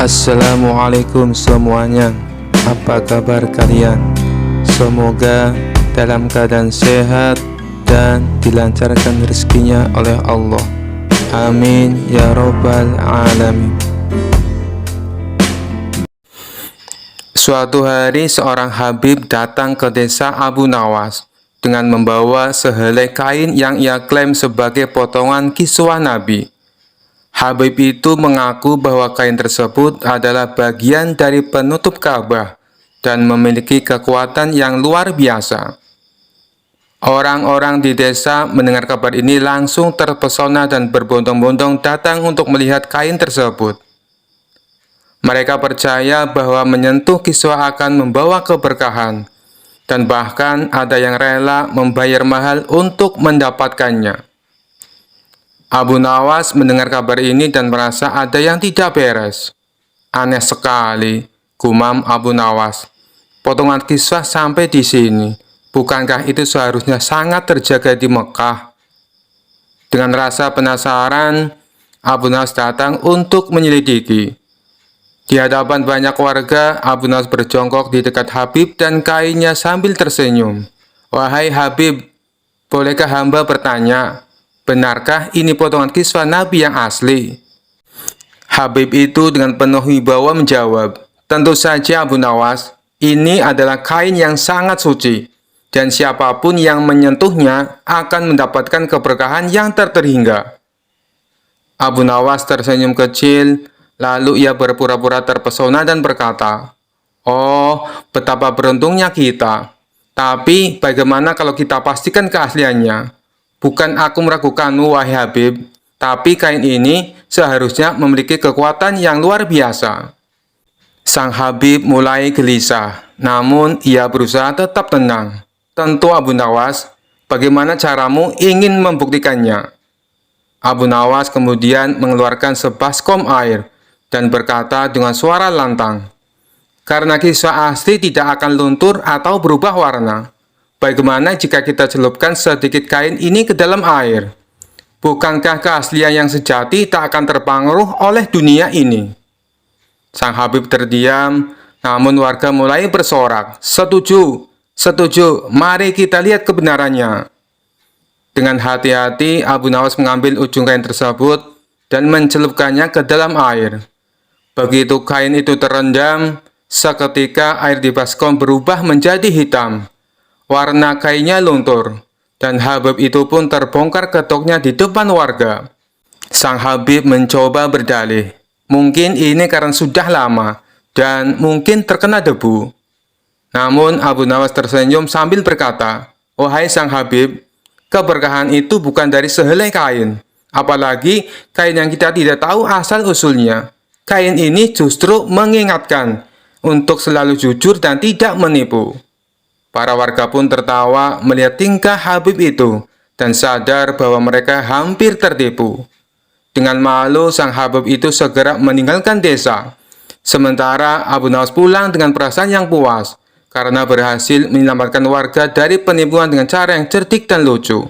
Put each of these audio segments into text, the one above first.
Assalamualaikum semuanya. Apa kabar kalian? Semoga dalam keadaan sehat dan dilancarkan rezekinya oleh Allah. Amin ya robbal alamin. Suatu hari seorang Habib datang ke desa Abu Nawas dengan membawa sehelai kain yang ia klaim sebagai potongan kiswah Nabi. Habib itu mengaku bahwa kain tersebut adalah bagian dari penutup Ka'bah dan memiliki kekuatan yang luar biasa. Orang-orang di desa mendengar kabar ini langsung terpesona dan berbondong-bondong datang untuk melihat kain tersebut. Mereka percaya bahwa menyentuh kiswah akan membawa keberkahan, dan bahkan ada yang rela membayar mahal untuk mendapatkannya. Abu Nawas mendengar kabar ini dan merasa ada yang tidak beres. Aneh sekali, gumam Abu Nawas. Potongan kiswah sampai di sini. Bukankah itu seharusnya sangat terjaga di Mekah? Dengan rasa penasaran, Abu Nawas datang untuk menyelidiki. Di hadapan banyak warga, Abu Nawas berjongkok di dekat Habib dan kainnya sambil tersenyum. "Wahai Habib, bolehkah hamba bertanya? Benarkah ini potongan kiswah Nabi yang asli?" Habib itu dengan penuh wibawa menjawab, "Tentu saja Abu Nawas, ini adalah kain yang sangat suci, dan siapapun yang menyentuhnya akan mendapatkan keberkahan yang tak terhingga." Abu Nawas tersenyum kecil, lalu ia berpura-pura terpesona dan berkata, "Oh, betapa beruntungnya kita. Tapi bagaimana kalau kita pastikan keasliannya? Bukan aku meragukanmu, wahai Habib, tapi kain ini seharusnya memiliki kekuatan yang luar biasa." Sang Habib mulai gelisah, namun ia berusaha tetap tenang. "Tentu Abu Nawas, bagaimana caramu ingin membuktikannya?" Abu Nawas kemudian mengeluarkan sebaskom air dan berkata dengan suara lantang, "Karena kiswah asli tidak akan luntur atau berubah warna, bagaimana jika kita celupkan sedikit kain ini ke dalam air? Bukankah keaslian yang sejati tak akan terpengaruh oleh dunia ini?" Sang Habib terdiam, namun warga mulai bersorak, "Setuju, setuju, mari kita lihat kebenarannya." Dengan hati-hati, Abu Nawas mengambil ujung kain tersebut dan mencelupkannya ke dalam air. Begitu kain itu terendam, seketika air di baskom berubah menjadi hitam. Warna kainnya luntur, dan Habib itu pun terbongkar ketuknya di depan warga. Sang Habib mencoba berdalih, mungkin ini karena sudah lama, dan mungkin terkena debu. Namun Abu Nawas tersenyum sambil berkata, "Wahai Sang Habib, keberkahan itu bukan dari sehelai kain, apalagi kain yang kita tidak tahu asal-usulnya. Kain ini justru mengingatkan untuk selalu jujur dan tidak menipu." Para warga pun tertawa melihat tingkah Habib itu dan sadar bahwa mereka hampir tertipu. Dengan malu, sang Habib itu segera meninggalkan desa. Sementara Abu Nawas pulang dengan perasaan yang puas karena berhasil menyelamatkan warga dari penipuan dengan cara yang cerdik dan lucu.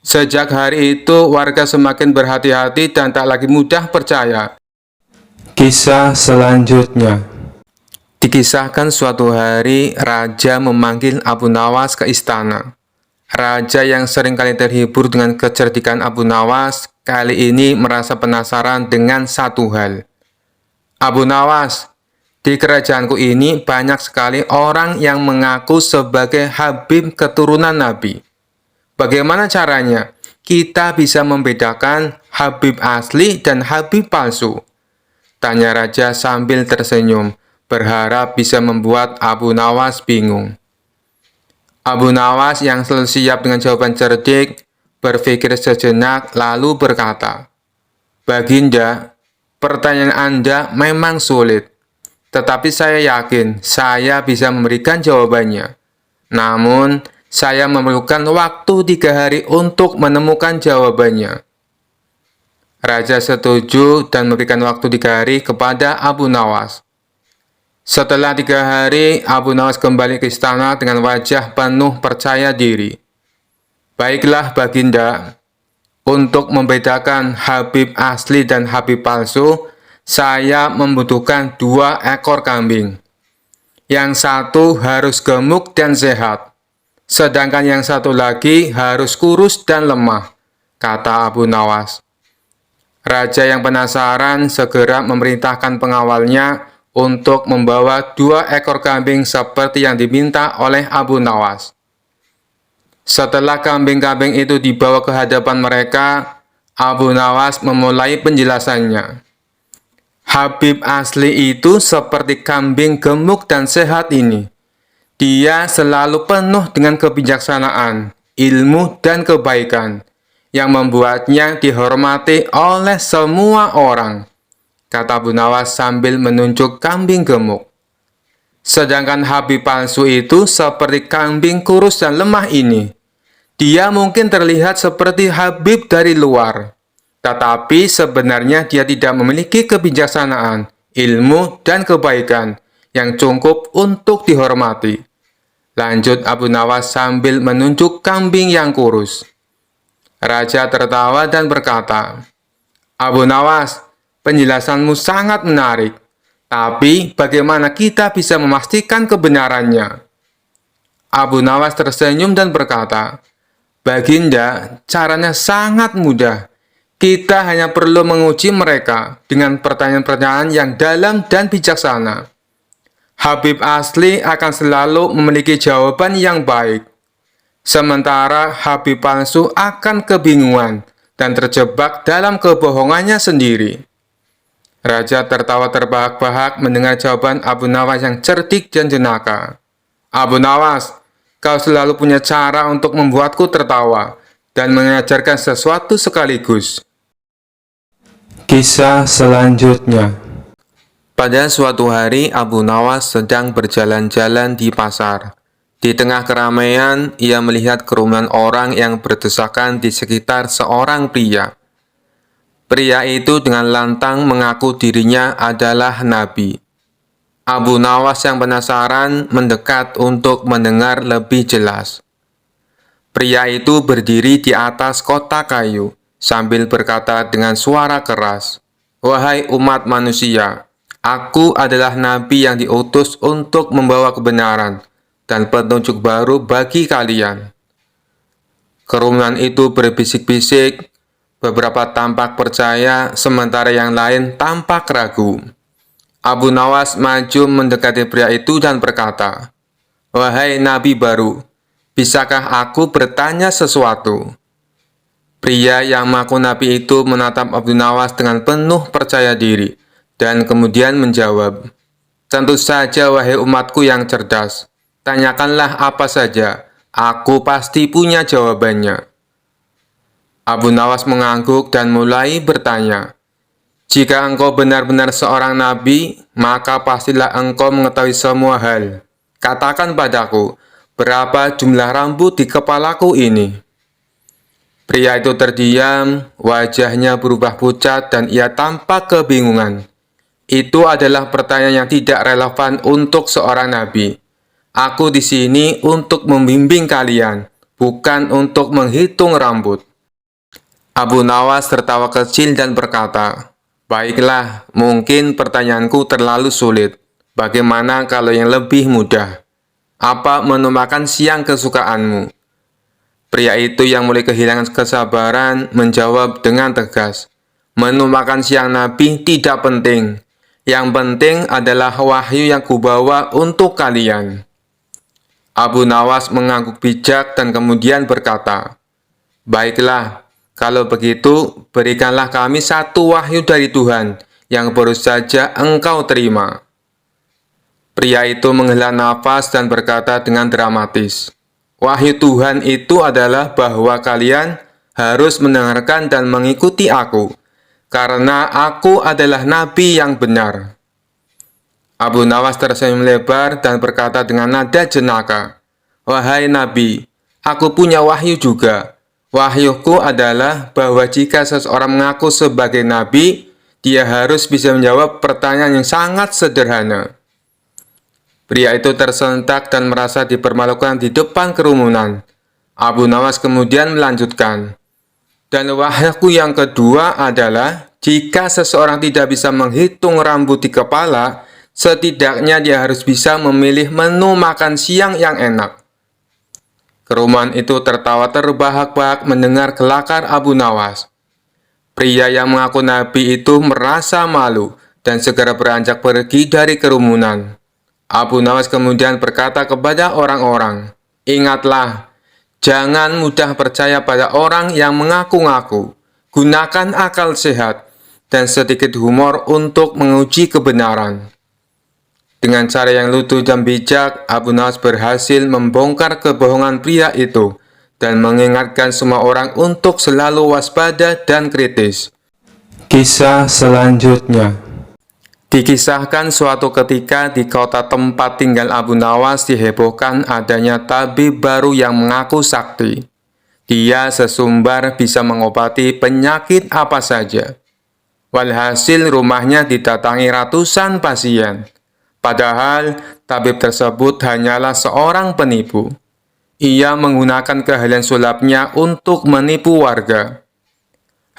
Sejak hari itu, warga semakin berhati-hati dan tak lagi mudah percaya. Kisah selanjutnya. Dikisahkan suatu hari, raja memanggil Abu Nawas ke istana. Raja yang seringkali terhibur dengan kecerdikan Abu Nawas, kali ini merasa penasaran dengan satu hal. "Abu Nawas, di kerajaanku ini banyak sekali orang yang mengaku sebagai Habib keturunan Nabi. Bagaimana caranya kita bisa membedakan Habib asli dan Habib palsu?" tanya raja sambil tersenyum, berharap bisa membuat Abu Nawas bingung. Abu Nawas yang selalu siap dengan jawaban cerdik, berpikir sejenak lalu berkata, "Baginda, pertanyaan Anda memang sulit, tetapi saya yakin saya bisa memberikan jawabannya. Namun, saya memerlukan waktu 3 hari untuk menemukan jawabannya." Raja setuju dan memberikan waktu 3 hari kepada Abu Nawas. Setelah 3 hari, Abu Nawas kembali ke istana dengan wajah penuh percaya diri. "Baiklah Baginda, untuk membedakan Habib asli dan Habib palsu, Saya membutuhkan 2 ekor kambing. Yang satu harus gemuk dan sehat, sedangkan yang satu lagi harus kurus dan lemah, kata Abu Nawas. Raja yang penasaran segera memerintahkan pengawalnya untuk membawa 2 ekor kambing seperti yang diminta oleh Abu Nawas. Setelah kambing-kambing itu dibawa ke hadapan mereka, Abu Nawas memulai penjelasannya. Habib asli itu seperti kambing gemuk dan sehat ini. Dia selalu penuh dengan kebijaksanaan, ilmu, dan kebaikan yang membuatnya dihormati oleh semua orang, kata Abu Nawas sambil menunjuk kambing gemuk. Sedangkan Habib palsu itu seperti kambing kurus dan lemah ini. Dia mungkin terlihat seperti Habib dari luar, tetapi sebenarnya dia tidak memiliki kebijaksanaan, ilmu, dan kebaikan yang cukup untuk dihormati. Lanjut Abu Nawas sambil menunjuk kambing yang kurus. Raja tertawa dan berkata, Abu Nawas, penjelasanmu sangat menarik, tapi bagaimana kita bisa memastikan kebenarannya? Abu Nawas tersenyum dan berkata, Baginda, caranya sangat mudah. Kita hanya perlu menguji mereka dengan pertanyaan-pertanyaan yang dalam dan bijaksana. Habib asli akan selalu memiliki jawaban yang baik. Sementara Habib palsu akan kebingungan dan terjebak dalam kebohongannya sendiri. Raja tertawa terbahak-bahak mendengar jawaban Abu Nawas yang cerdik dan jenaka. Abu Nawas, kau selalu punya cara untuk membuatku tertawa dan mengajarkan sesuatu sekaligus. Kisah selanjutnya. Pada suatu hari, Abu Nawas sedang berjalan-jalan di pasar. Di tengah keramaian, ia melihat kerumunan orang yang berdesakan di sekitar seorang pria. Pria itu dengan lantang mengaku dirinya adalah Nabi. Abu Nawas yang penasaran mendekat untuk mendengar lebih jelas. Pria itu berdiri di atas kotak kayu sambil berkata dengan suara keras, Wahai umat manusia, aku adalah Nabi yang diutus untuk membawa kebenaran dan petunjuk baru bagi kalian. Kerumunan itu berbisik-bisik, beberapa tampak percaya, sementara yang lain tampak ragu. Abu Nawas maju mendekati pria itu dan berkata, Wahai Nabi baru, bisakah aku bertanya sesuatu? Pria yang mengaku Nabi itu menatap Abu Nawas dengan penuh percaya diri, dan kemudian menjawab, Tentu saja wahai umatku yang cerdas. Tanyakanlah apa saja, aku pasti punya jawabannya. Abu Nawas mengangguk dan mulai bertanya, Jika engkau benar-benar seorang nabi, maka pastilah engkau mengetahui semua hal. Katakan padaku, berapa jumlah rambut di kepalaku ini? Pria itu terdiam, wajahnya berubah pucat dan ia tampak kebingungan. Itu adalah pertanyaan yang tidak relevan untuk seorang nabi. Aku di sini untuk membimbing kalian, bukan untuk menghitung rambut. Abu Nawas tertawa kecil dan berkata, Baiklah, mungkin pertanyaanku terlalu sulit. Bagaimana kalau yang lebih mudah? Apa menu makan siang kesukaanmu? Pria itu yang mulai kehilangan kesabaran menjawab dengan tegas, Menu makan siang Nabi tidak penting. Yang penting adalah wahyu yang kubawa untuk kalian. Abu Nawas mengangguk bijak dan kemudian berkata, Baiklah, kalau begitu berikanlah kami satu wahyu dari Tuhan yang baru saja engkau terima. Pria itu menghela nafas dan berkata dengan dramatis, Wahyu Tuhan itu adalah bahwa kalian harus mendengarkan dan mengikuti aku, karena aku adalah Nabi yang benar. Abu Nawas tersenyum lebar dan berkata dengan nada jenaka, Wahai Nabi, aku punya wahyu juga. Wahyuku adalah bahwa jika seseorang mengaku sebagai Nabi, dia harus bisa menjawab pertanyaan yang sangat sederhana. Pria itu tersentak dan merasa dipermalukan di depan kerumunan. Abu Nawas kemudian melanjutkan, Dan wahyuku yang kedua adalah, jika seseorang tidak bisa menghitung rambut di kepala, setidaknya dia harus bisa memilih menu makan siang yang enak. Kerumahan itu tertawa terbahak-bahak mendengar kelakar Abu Nawas. Pria yang mengaku nabi itu merasa malu dan segera beranjak pergi dari kerumunan. Abu Nawas kemudian berkata kepada orang-orang, "Ingatlah, jangan mudah percaya pada orang yang mengaku-ngaku. Gunakan akal sehat dan sedikit humor untuk menguji kebenaran." Dengan cara yang lucu dan bijak, Abu Nawas berhasil membongkar kebohongan pria itu dan mengingatkan semua orang untuk selalu waspada dan kritis. Kisah selanjutnya dikisahkan suatu ketika di kota tempat tinggal Abu Nawas dihebohkan adanya tabib baru yang mengaku sakti. Dia sesumbar bisa mengobati penyakit apa saja. Walhasil rumahnya didatangi ratusan pasien. Padahal tabib tersebut hanyalah seorang penipu. Ia menggunakan keahlian sulapnya untuk menipu warga.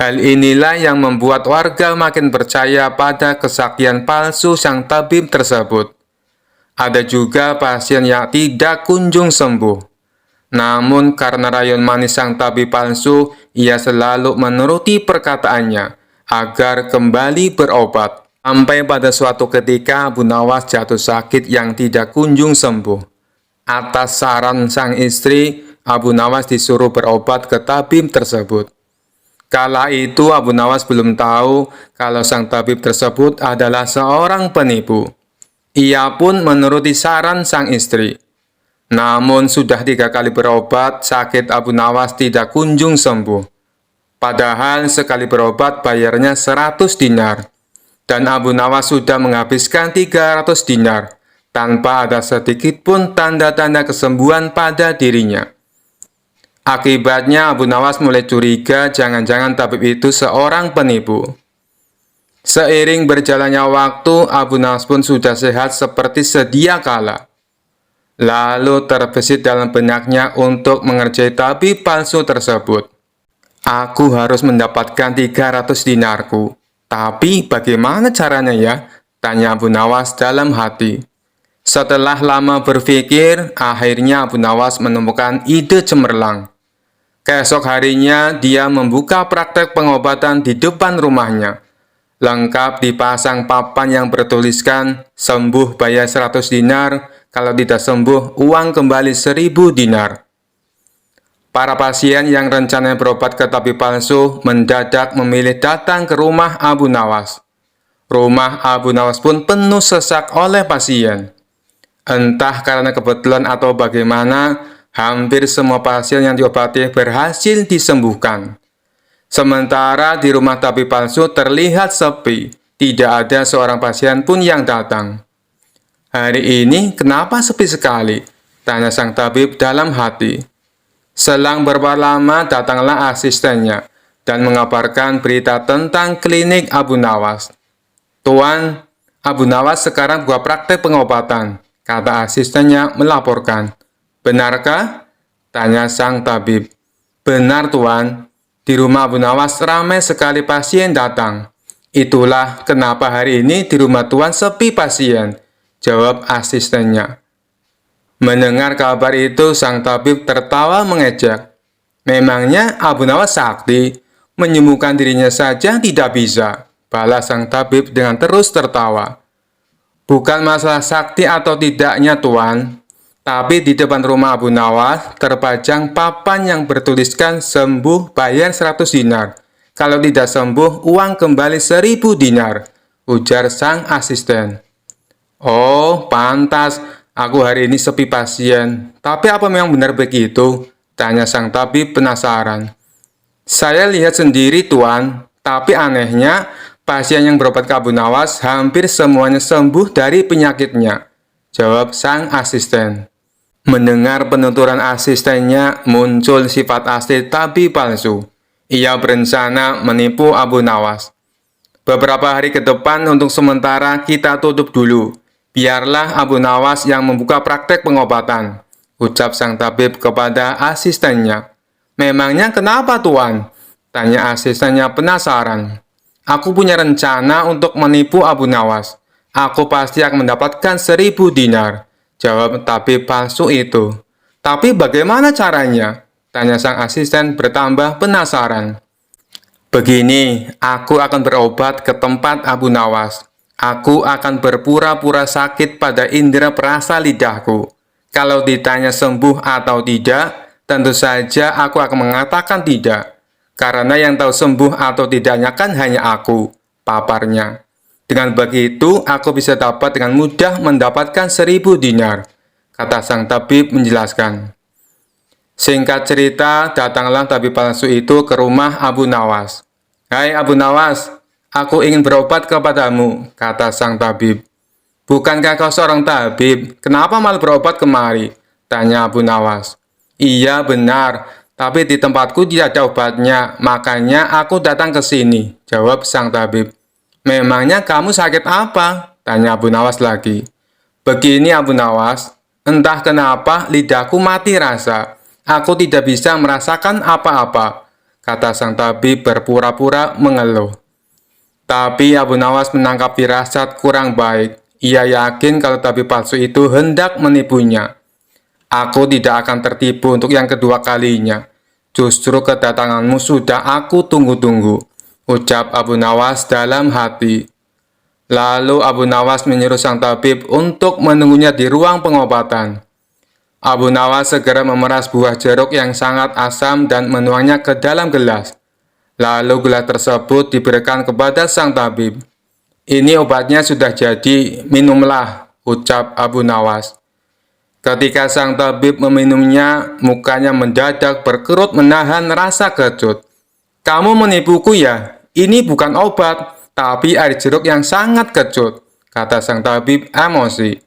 Hal inilah yang membuat warga makin percaya pada kesaktian palsu sang tabib tersebut. Ada juga pasien yang tidak kunjung sembuh. Namun karena rayon manis sang tabib palsu, ia selalu menuruti perkataannya agar kembali berobat. Sampai pada suatu ketika Abu Nawas jatuh sakit yang tidak kunjung sembuh. Atas saran sang istri, Abu Nawas disuruh berobat ke tabib tersebut. Kala itu Abu Nawas belum tahu kalau sang tabib tersebut adalah seorang penipu. Ia pun menuruti saran sang istri. Namun sudah 3 kali berobat, sakit Abu Nawas tidak kunjung sembuh. Padahal sekali berobat bayarnya 100 dinar. Dan Abu Nawas sudah menghabiskan 300 dinar, tanpa ada sedikit pun tanda-tanda kesembuhan pada dirinya. Akibatnya Abu Nawas mulai curiga jangan-jangan tabib itu seorang penipu. Seiring berjalannya waktu, Abu Nawas pun sudah sehat seperti sedia kala. Lalu terbesit dalam benaknya untuk mengerjai tabib palsu tersebut. Aku harus mendapatkan 300 dinarku. Tapi bagaimana caranya ya? Tanya Abu Nawas dalam hati. Setelah lama berpikir, akhirnya Abu Nawas menemukan ide cemerlang. Keesok harinya, dia membuka praktek pengobatan di depan rumahnya. Lengkap dipasang papan yang bertuliskan, sembuh bayar 100 dinar, kalau tidak sembuh, uang kembali 1000 dinar. Para pasien yang rencananya berobat ke tabib palsu mendadak memilih datang ke rumah Abu Nawas. Rumah Abu Nawas pun penuh sesak oleh pasien. Entah karena kebetulan atau bagaimana, hampir semua pasien yang diobati berhasil disembuhkan. Sementara di rumah tabib palsu terlihat sepi, tidak ada seorang pasien pun yang datang. "Hari ini kenapa sepi sekali?" tanya sang tabib dalam hati. Selang berapa lama datanglah asistennya dan mengabarkan berita tentang klinik Abu Nawas. "Tuan, Abu Nawas sekarang buat praktek pengobatan," kata asistennya melaporkan. "Benarkah?" tanya sang tabib. "Benar, Tuan. Di rumah Abu Nawas ramai sekali pasien datang. Itulah kenapa hari ini di rumah Tuan sepi pasien," jawab asistennya. Mendengar kabar itu, sang tabib tertawa mengejek. "Memangnya Abu Nawas sakti? Menyembuhkan dirinya saja tidak bisa," balas sang tabib dengan terus tertawa. "Bukan masalah sakti atau tidaknya, Tuan. Tapi di depan rumah Abu Nawas terpajang papan yang bertuliskan sembuh bayar 100 dinar. Kalau tidak sembuh, uang kembali 1000 dinar," ujar sang asisten. "Oh, pantas. Aku hari ini sepi pasien. Tapi apa memang benar begitu?" tanya sang tabib penasaran. "Saya lihat sendiri, Tuan. Tapi anehnya, pasien yang berobat ke Abu Nawas hampir semuanya sembuh dari penyakitnya," jawab sang asisten. Mendengar penuturan asistennya, muncul sifat asli tabib palsu. Ia berencana menipu Abu Nawas. "Beberapa hari ke depan untuk sementara kita tutup dulu. Biarlah Abu Nawas yang membuka praktek pengobatan," ucap sang tabib kepada asistennya. "Memangnya kenapa, Tuan?" tanya asistennya penasaran. Aku punya rencana untuk menipu Abu Nawas. Aku pasti akan mendapatkan 1.000 dinar, jawab tabib palsu itu. Tapi bagaimana caranya? Tanya sang asisten bertambah penasaran. Begini, aku akan berobat ke tempat Abu Nawas. Aku akan berpura-pura sakit pada indera perasa lidahku. Kalau ditanya sembuh atau tidak, tentu saja aku akan mengatakan tidak. Karena yang tahu sembuh atau tidaknya kan hanya aku, paparnya. Dengan begitu, aku bisa dapat dengan mudah mendapatkan 1.000 dinar, kata sang tabib menjelaskan. Singkat cerita, datanglah tabib palsu itu ke rumah Abu Nawas. Hai Abu Nawas, aku ingin berobat kepadamu, kata sang tabib. Bukankah kau seorang tabib? Kenapa malah berobat kemari? Tanya Abu Nawas. Iya benar, tapi di tempatku tidak ada obatnya, makanya aku datang ke sini, jawab sang tabib. Memangnya kamu sakit apa? Tanya Abu Nawas lagi. Begini Abu Nawas, entah kenapa lidahku mati rasa. Aku tidak bisa merasakan apa-apa, kata sang tabib berpura-pura mengeluh. Tapi Abu Nawas menangkap firasat kurang baik. Ia yakin kalau tabib palsu itu hendak menipunya. Aku tidak akan tertipu untuk yang kedua kalinya. Justru kedatanganmu sudah aku tunggu-tunggu, ucap Abu Nawas dalam hati. Lalu Abu Nawas menyuruh sang tabib untuk menunggunya di ruang pengobatan. Abu Nawas segera memeras buah jeruk yang sangat asam dan menuangnya ke dalam gelas. Lalu gelas tersebut diberikan kepada sang tabib. Ini obatnya sudah jadi, minumlah, ucap Abu Nawas. Ketika sang tabib meminumnya, mukanya mendadak berkerut menahan rasa kecut. Kamu menipuku ya? Ini bukan obat, tapi air jeruk yang sangat kecut, kata sang tabib emosi.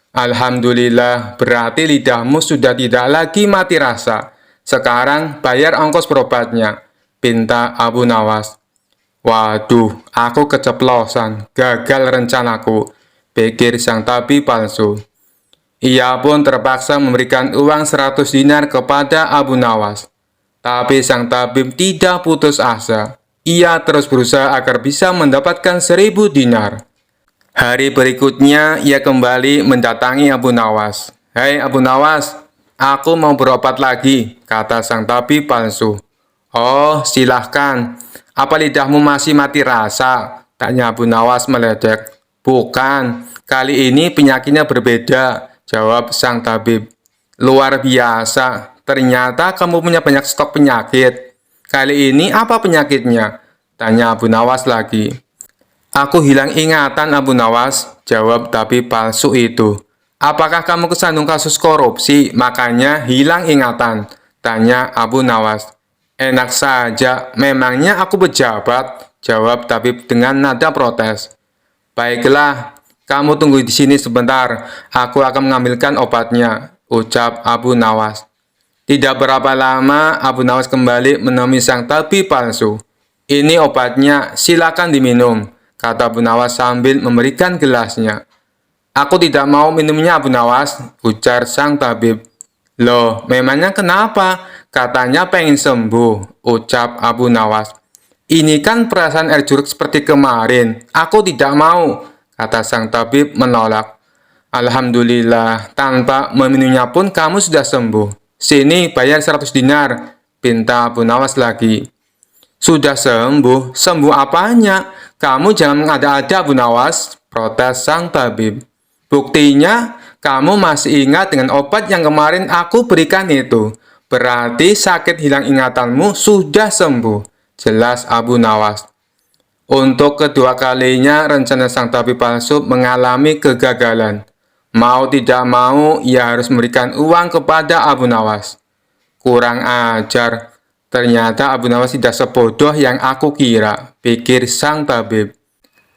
Alhamdulillah, berarti lidahmu sudah tidak lagi mati rasa. Sekarang bayar ongkos berobatnya, pinta Abu Nawas. Waduh, aku keceplosan, gagal rencanaku, pikir sang tabib palsu. Ia pun terpaksa memberikan uang 100 dinar kepada Abu Nawas. Tapi sang tabib tidak putus asa. Ia terus berusaha agar bisa mendapatkan 1.000 dinar. Hari berikutnya, ia kembali mendatangi Abu Nawas. Hei Abu Nawas, aku mau berobat lagi, kata sang tabib palsu. Oh, silahkan. Apa lidahmu masih mati rasa? Tanya Abu Nawas meledek. Bukan, kali ini penyakitnya berbeda, jawab sang tabib. Luar biasa, ternyata kamu punya banyak stok penyakit. Kali ini apa penyakitnya? Tanya Abu Nawas lagi. Aku hilang ingatan Abu Nawas, jawab tabib palsu itu. Apakah kamu kesandung kasus korupsi, makanya hilang ingatan? Tanya Abu Nawas. Enak saja, memangnya aku pejabat, jawab tabib dengan nada protes. Baiklah, kamu tunggu di sini sebentar, aku akan mengambilkan obatnya, ucap Abu Nawas. Tidak berapa lama, Abu Nawas kembali menemui sang tabib palsu. Ini obatnya, silakan diminum, kata Abu Nawas sambil memberikan gelasnya. Aku tidak mau minumnya Abu Nawas, ujar sang tabib. Loh, memangnya kenapa? Katanya pengen sembuh, ucap Abu Nawas. Ini kan perasaan air jeruk seperti kemarin. Aku tidak mau, kata sang tabib menolak. Alhamdulillah, tanpa meminumnya pun kamu sudah sembuh. Sini, bayar 100 dinar, pinta Abu Nawas lagi. Sudah sembuh? Sembuh apanya? Kamu jangan mengada-ada Abu Nawas, protes sang tabib. Buktinya, kamu masih ingat dengan obat yang kemarin aku berikan itu. Berarti sakit hilang ingatanmu sudah sembuh, jelas Abu Nawas. Untuk kedua kalinya, rencana sang tabib palsu mengalami kegagalan. Mau tidak mau, ia harus memberikan uang kepada Abu Nawas. Kurang ajar. Ternyata Abu Nawas tidak sebodoh yang aku kira, pikir sang tabib.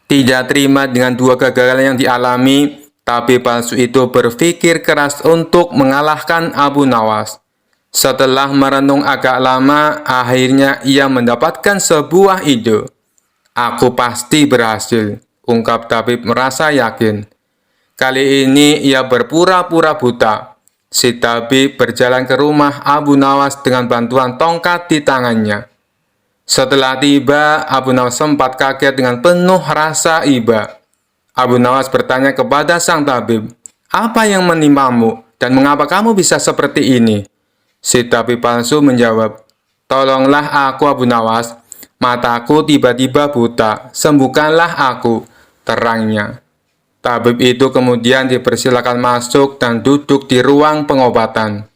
Tidak terima dengan dua kegagalan yang dialami, tabib palsu itu berpikir keras untuk mengalahkan Abu Nawas. Setelah merenung agak lama, akhirnya ia mendapatkan sebuah ide. Aku pasti berhasil, ungkap tabib merasa yakin. Kali ini ia berpura-pura buta. Si tabib berjalan ke rumah Abu Nawas dengan bantuan tongkat di tangannya. Setelah tiba, Abu Nawas sempat kaget dengan penuh rasa iba. Abu Nawas bertanya kepada sang tabib, "Apa yang menimpamu dan mengapa kamu bisa seperti ini?" Si tabib palsu menjawab, "Tolonglah aku Abu Nawas, mataku tiba-tiba buta, sembuhkanlah aku," terangnya. Tabib itu kemudian dipersilakan masuk dan duduk di ruang pengobatan.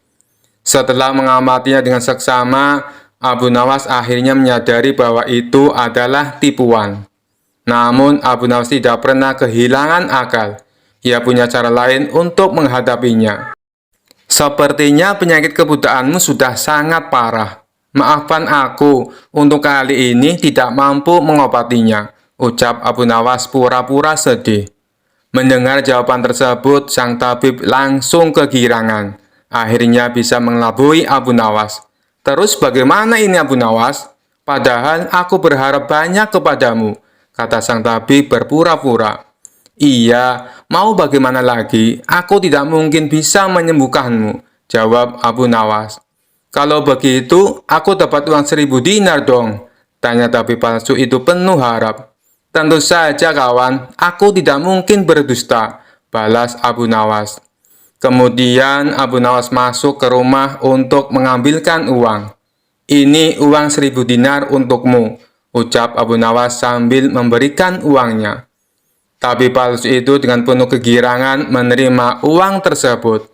Setelah mengamatinya dengan seksama, Abu Nawas akhirnya menyadari bahwa itu adalah tipuan. Namun, Abu Nawas tidak pernah kehilangan akal. Ia punya cara lain untuk menghadapinya. "Sepertinya penyakit kebutaanmu sudah sangat parah. Maafkan aku, untuk kali ini tidak mampu mengobatinya," ucap Abu Nawas pura-pura sedih. Mendengar jawaban tersebut, sang tabib langsung kegirangan. Akhirnya bisa mengelabui Abu Nawas. "Terus bagaimana ini Abu Nawas? Padahal aku berharap banyak kepadamu," kata sang tabib berpura-pura. "Iya, mau bagaimana lagi? Aku tidak mungkin bisa menyembuhkanmu," jawab Abu Nawas. "Kalau begitu, aku dapat uang 1000 dinar dong," tanya tabib palsu itu penuh harap. "Tentu saja kawan, aku tidak mungkin berdusta," balas Abu Nawas. Kemudian Abu Nawas masuk ke rumah untuk mengambilkan uang. "Ini uang 1000 dinar untukmu," ucap Abu Nawas sambil memberikan uangnya. Tabib palsu itu dengan penuh kegirangan menerima uang tersebut.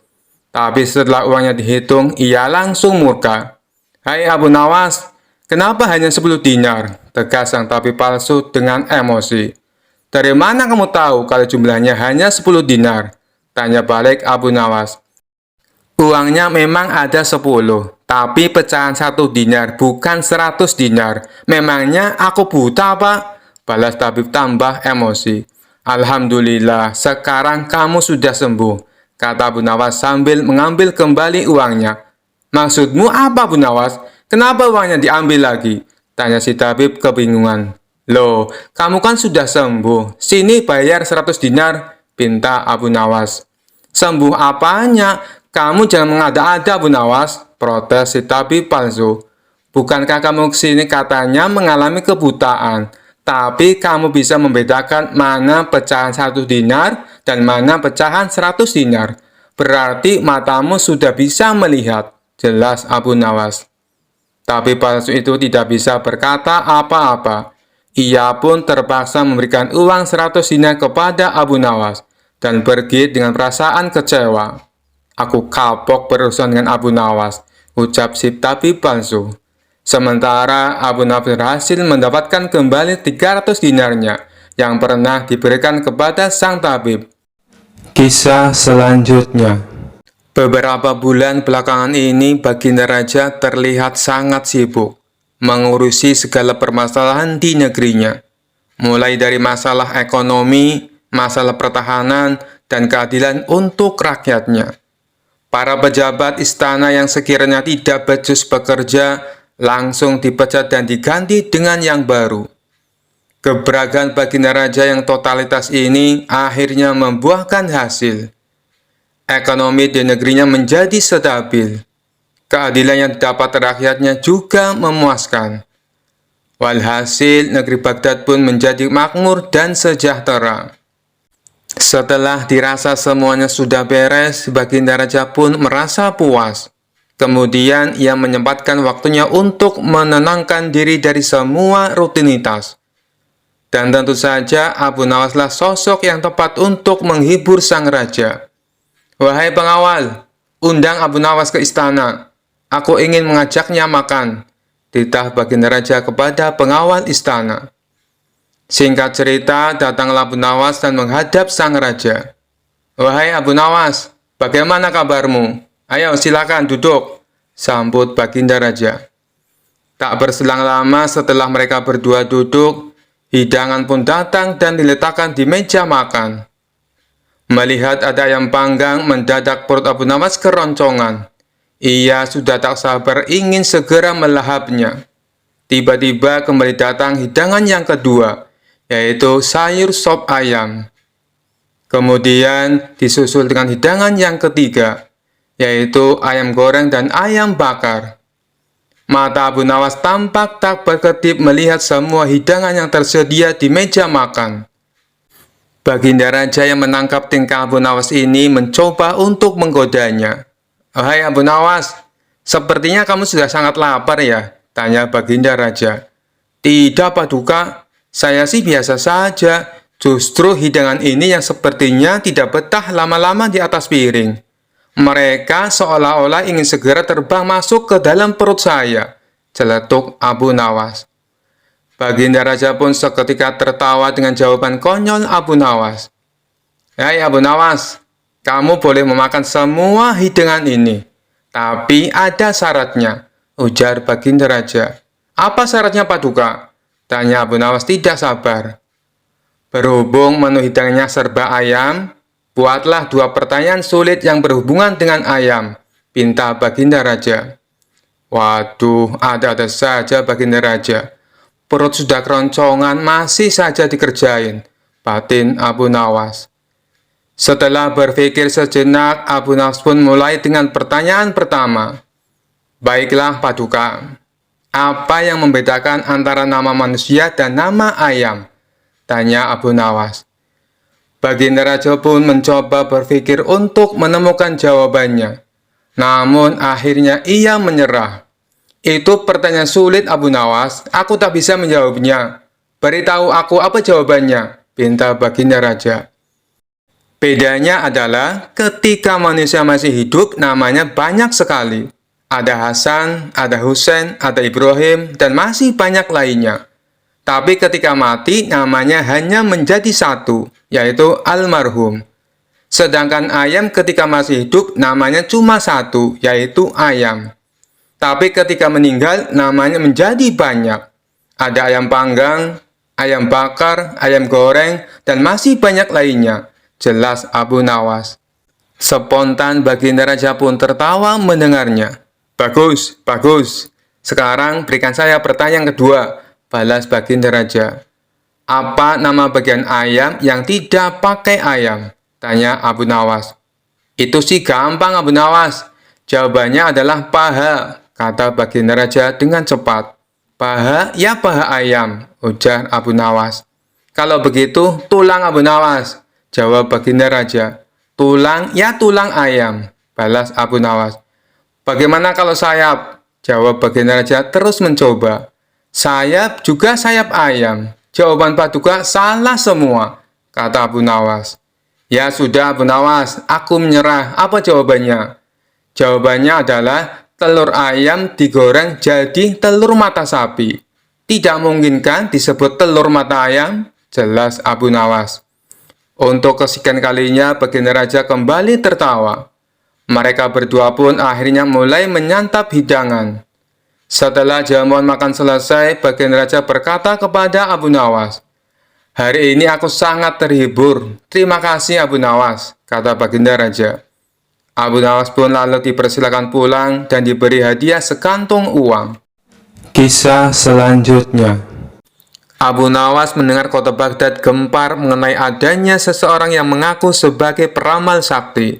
Tapi setelah uangnya dihitung, ia langsung murka. "Hai Abu Nawas, kenapa hanya 10 dinar?" tegas sang tabib palsu dengan emosi. "Dari mana kamu tahu kalau jumlahnya hanya 10 dinar?" tanya balik Abu Nawas. "Uangnya memang ada 10, tapi pecahan 1 dinar, bukan 100 dinar. Memangnya aku buta, Pak?" balas tabib tambah emosi. "Alhamdulillah, sekarang kamu sudah sembuh," kata Abu Nawas sambil mengambil kembali uangnya. "Maksudmu apa, Abu Nawas? Kenapa uangnya diambil lagi?" tanya si tabib kebingungan. "Loh, kamu kan sudah sembuh. Sini bayar 100 dinar, pinta Abu Nawas. "Sembuh apanya? Kamu jangan mengada-ada, Abu Nawas," protes si tabib palsu. "Bukankah kamu kesini katanya mengalami kebutaan? Tapi kamu bisa membedakan mana pecahan 1 dinar dan mana pecahan 100 dinar. Berarti matamu sudah bisa melihat," jelas Abu Nawas. Tapi palsu itu tidak bisa berkata apa-apa. Ia pun terpaksa memberikan uang 100 dinar kepada Abu Nawas dan pergi dengan perasaan kecewa. "Aku kapok berurusan dengan Abu Nawas," ucap si tabib palsu. Sementara Abu Nawas berhasil mendapatkan kembali 300 dinarnya yang pernah diberikan kepada sang tabib. Kisah selanjutnya. Beberapa bulan belakangan ini, Baginda Raja terlihat sangat sibuk mengurusi segala permasalahan di negerinya, mulai dari masalah ekonomi, masalah pertahanan, dan keadilan untuk rakyatnya. Para pejabat istana yang sekiranya tidak becus bekerja langsung dipecat dan diganti dengan yang baru. Gebrakan Baginda Raja yang totalitas ini akhirnya membuahkan hasil. Ekonomi di negerinya menjadi stabil. Keadilan yang didapat rakyatnya juga memuaskan. Walhasil, negeri Baghdad pun menjadi makmur dan sejahtera. Setelah dirasa semuanya sudah beres, Baginda Raja pun merasa puas. Kemudian ia menyempatkan waktunya untuk menenangkan diri dari semua rutinitas. Dan tentu saja Abu Nawaslah sosok yang tepat untuk menghibur sang raja. "Wahai pengawal, undang Abu Nawas ke istana. Aku ingin mengajaknya makan," titah Baginda Raja kepada pengawal istana. Singkat cerita, datanglah Abu Nawas dan menghadap sang raja. "Wahai Abu Nawas, bagaimana kabarmu? Ayo silakan duduk," sambut Baginda Raja. Tak berselang lama setelah mereka berdua duduk, hidangan pun datang dan diletakkan di meja makan. Melihat ada ayam panggang, mendadak perut Abu Nawas keroncongan. Ia sudah tak sabar ingin segera melahapnya. Tiba-tiba kembali datang hidangan yang kedua, yaitu sayur sop ayam. Kemudian disusul dengan hidangan yang ketiga, yaitu ayam goreng dan ayam bakar. Mata Abu Nawas tampak tak berkedip melihat semua hidangan yang tersedia di meja makan. Baginda Raja yang menangkap tingkah Abu Nawas ini mencoba untuk menggodanya. "Hai Abu Nawas, sepertinya kamu sudah sangat lapar ya?" tanya Baginda Raja. "Tidak Paduka, saya sih biasa saja. Justru hidangan ini yang sepertinya tidak betah lama-lama di atas piring. Mereka seolah-olah ingin segera terbang masuk ke dalam perut saya," celetuk Abu Nawas. Baginda Raja pun seketika tertawa dengan jawaban konyol Abu Nawas. "Hai Abu Nawas, kamu boleh memakan semua hidangan ini. Tapi ada syaratnya," ujar Baginda Raja. "Apa syaratnya Paduka?" tanya Abu Nawas tidak sabar. "Berhubung menu hidangannya serba ayam, buatlah 2 pertanyaan sulit yang berhubungan dengan ayam," pinta Baginda Raja. Waduh, ada-ada saja Baginda Raja. Perut sudah keroncongan, masih saja dikerjain, batin Abu Nawas. Setelah berpikir sejenak, Abu Nawas pun mulai dengan pertanyaan pertama. "Baiklah Paduka, apa yang membedakan antara nama manusia dan nama ayam?" tanya Abu Nawas. Baginda Raja pun mencoba berpikir untuk menemukan jawabannya. Namun akhirnya ia menyerah. "Itu pertanyaan sulit Abu Nawas, aku tak bisa menjawabnya. Beritahu aku apa jawabannya," pinta Baginda Raja. "Bedanya adalah ketika manusia masih hidup namanya banyak sekali. Ada Hasan, ada Husain, ada Ibrahim, dan masih banyak lainnya. Tapi ketika mati namanya hanya menjadi satu, yaitu almarhum. Sedangkan ayam ketika masih hidup namanya cuma satu, yaitu ayam. Tapi ketika meninggal, namanya menjadi banyak. Ada ayam panggang, ayam bakar, ayam goreng, dan masih banyak lainnya," jelas Abu Nawas. Spontan Baginda Raja pun tertawa mendengarnya. "Bagus, bagus. Sekarang berikan saya pertanyaan kedua," balas Baginda Raja. "Apa nama bagian ayam yang tidak pakai ayam?" tanya Abu Nawas. "Itu sih gampang Abu Nawas. Jawabannya adalah paha," kata Baginda Raja dengan cepat. "Paha ya paha ayam," ujar Abu Nawas. "Kalau begitu, tulang Abu Nawas," jawab Baginda Raja. "Tulang ya tulang ayam," balas Abu Nawas. "Bagaimana kalau sayap?" jawab Baginda Raja terus mencoba. "Sayap juga sayap ayam. Jawaban Paduka salah semua," kata Abu Nawas. "Ya sudah Abu Nawas, aku menyerah. Apa jawabannya?" Jawabannya adalah telur ayam digoreng jadi telur mata sapi. "Tidak mungkin kan disebut telur mata ayam?" jelas Abu Nawas. Untuk kesekian kalinya Baginda Raja kembali tertawa. Mereka berdua pun akhirnya mulai menyantap hidangan. Setelah jamuan makan selesai, Baginda Raja berkata kepada Abu Nawas, "Hari ini aku sangat terhibur. Terima kasih Abu Nawas," kata Baginda Raja. Abu Nawas pun lalu dipersilakan pulang dan diberi hadiah sekantung uang. Kisah selanjutnya. Abu Nawas mendengar kota Baghdad gempar mengenai adanya seseorang yang mengaku sebagai peramal sakti.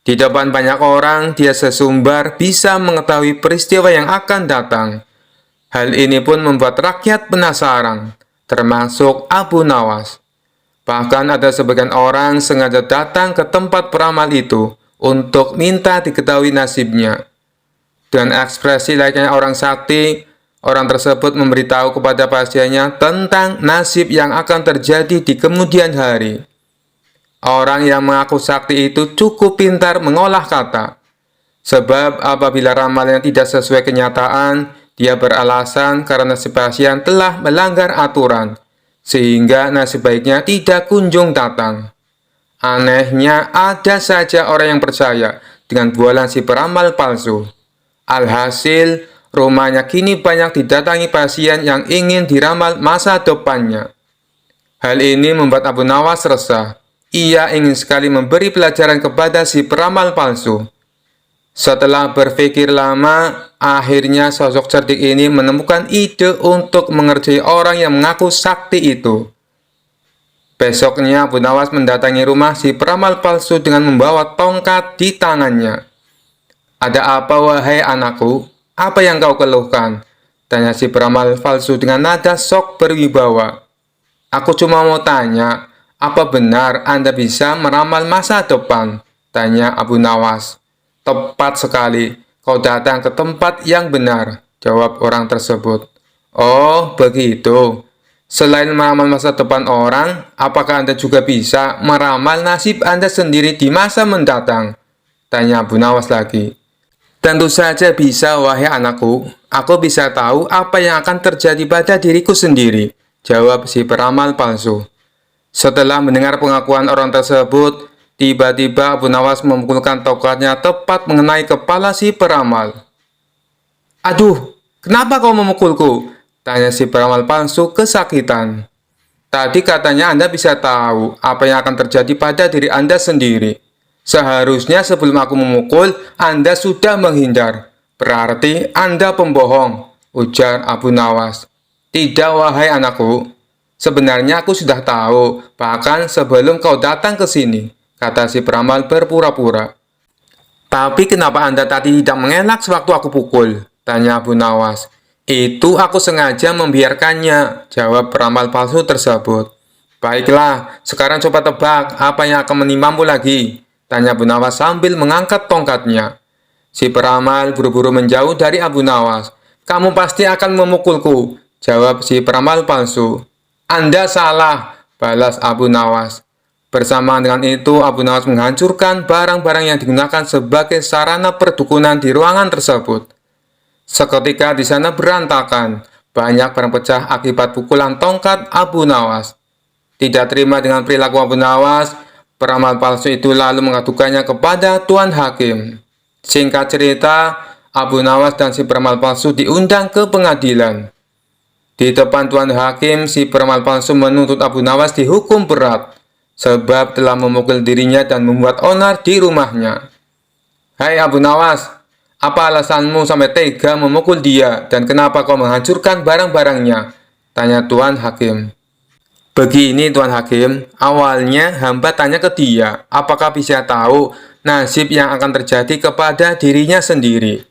Di depan banyak orang, dia sesumbar bisa mengetahui peristiwa yang akan datang. Hal ini pun membuat rakyat penasaran, termasuk Abu Nawas. Bahkan ada sebagian orang sengaja datang ke tempat peramal itu untuk minta diketahui nasibnya. Dengan ekspresi layaknya orang sakti, orang tersebut memberitahu kepada pasiennya tentang nasib yang akan terjadi di kemudian hari. Orang yang mengaku sakti itu cukup pintar mengolah kata. Sebab apabila ramalan tidak sesuai kenyataan, dia beralasan karena si pasien telah melanggar aturan, sehingga nasib baiknya tidak kunjung datang. Anehnya, ada saja orang yang percaya dengan bualan si peramal palsu. Alhasil, rumahnya kini banyak didatangi pasien yang ingin diramal masa depannya. Hal ini membuat Abu Nawas resah. Ia ingin sekali memberi pelajaran kepada si peramal palsu. Setelah berpikir lama, akhirnya sosok cerdik ini menemukan ide untuk mengerjai orang yang mengaku sakti itu. Besoknya Abu Nawas mendatangi rumah si peramal palsu dengan membawa tongkat di tangannya. "Ada apa wahai anakku?" Apa yang kau keluhkan? Tanya si peramal palsu dengan nada sok berwibawa. Aku cuma mau tanya, apa benar Anda bisa meramal masa depan? Tanya Abu Nawas. Tepat sekali, kau datang ke tempat yang benar, jawab orang tersebut. Oh, begitu. Selain meramal masa depan orang, apakah Anda juga bisa meramal nasib Anda sendiri di masa mendatang? Tanya Abu Nawas lagi. Tentu saja bisa, wahai anakku. Aku bisa tahu apa yang akan terjadi pada diriku sendiri, jawab si peramal palsu. Setelah mendengar pengakuan orang tersebut, tiba-tiba Abu Nawas memukulkan tongkatnya tepat mengenai kepala si peramal. Aduh, kenapa kau memukulku? Tanya si peramal palsu kesakitan. Tadi katanya Anda bisa tahu apa yang akan terjadi pada diri Anda sendiri. Seharusnya sebelum aku memukul, Anda sudah menghindar. Berarti Anda pembohong, ujar Abu Nawas. Tidak, wahai anakku. Sebenarnya aku sudah tahu, bahkan sebelum kau datang ke sini, kata si peramal berpura-pura. Tapi kenapa Anda tadi tidak mengelak sewaktu aku pukul? Tanya Abu Nawas. Itu aku sengaja membiarkannya, jawab peramal palsu tersebut. Baiklah, sekarang coba tebak apa yang akan menimpamu lagi, tanya Abu Nawas sambil mengangkat tongkatnya. Si peramal buru-buru menjauh dari Abu Nawas. Kamu pasti akan memukulku, jawab si peramal palsu. Anda salah, balas Abu Nawas. Bersamaan dengan itu, Abu Nawas menghancurkan barang-barang yang digunakan sebagai sarana perdukunan di ruangan tersebut. Seketika di sana berantakan, banyak barang pecah akibat pukulan tongkat Abu Nawas. Tidak terima dengan perilaku Abu Nawas, peramal palsu itu lalu mengadukannya kepada Tuan Hakim. Singkat cerita, Abu Nawas dan si peramal palsu diundang ke pengadilan. Di depan Tuan Hakim, si peramal palsu menuntut Abu Nawas dihukum berat, sebab telah memukul dirinya dan membuat onar di rumahnya. Hai Abu Nawas, apa alasanmu sampai tega memukul dia dan kenapa kau menghancurkan barang-barangnya? Tanya Tuan Hakim. Begini Tuan Hakim, awalnya hamba tanya ke dia, apakah bisa tahu nasib yang akan terjadi kepada dirinya sendiri.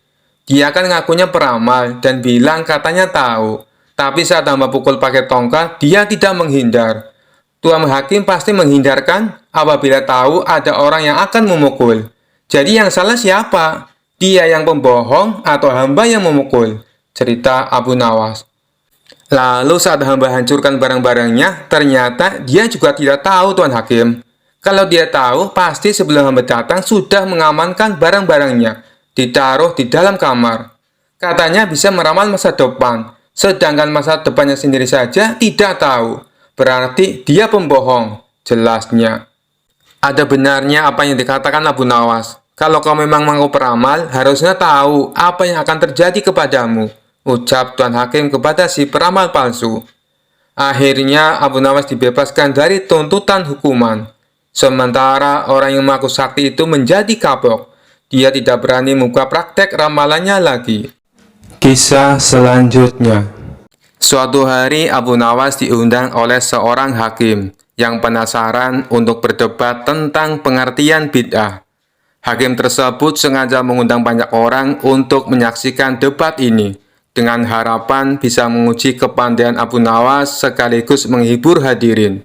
Dia kan ngakunya peramal dan bilang katanya tahu, tapi saat hamba pukul pakai tongkat, dia tidak menghindar. Tuan Hakim pasti menghindarkan apabila tahu ada orang yang akan memukul. Jadi yang salah siapa? Dia yang pembohong atau hamba yang memukul? Cerita Abu Nawas. Lalu saat hamba hancurkan barang-barangnya, ternyata dia juga tidak tahu Tuan Hakim. Kalau dia tahu, pasti sebelum hamba datang sudah mengamankan barang-barangnya, ditaruh di dalam kamar. Katanya bisa meramal masa depan, sedangkan masa depannya sendiri saja tidak tahu. Berarti dia pembohong, jelasnya. Ada benarnya apa yang dikatakan Abu Nawas. Kalau kau memang mau peramal, harusnya tahu apa yang akan terjadi kepadamu, ucap Tuan Hakim kepada si peramal palsu. Akhirnya Abu Nawas dibebaskan dari tuntutan hukuman. Sementara orang yang mengaku sakti itu menjadi kapok. Dia tidak berani membuka praktek ramalannya lagi. Kisah selanjutnya. Suatu hari Abu Nawas diundang oleh seorang hakim yang penasaran untuk berdebat tentang pengertian bid'ah. Hakim tersebut sengaja mengundang banyak orang untuk menyaksikan debat ini dengan harapan bisa menguji kepandaian Abu Nawas sekaligus menghibur hadirin.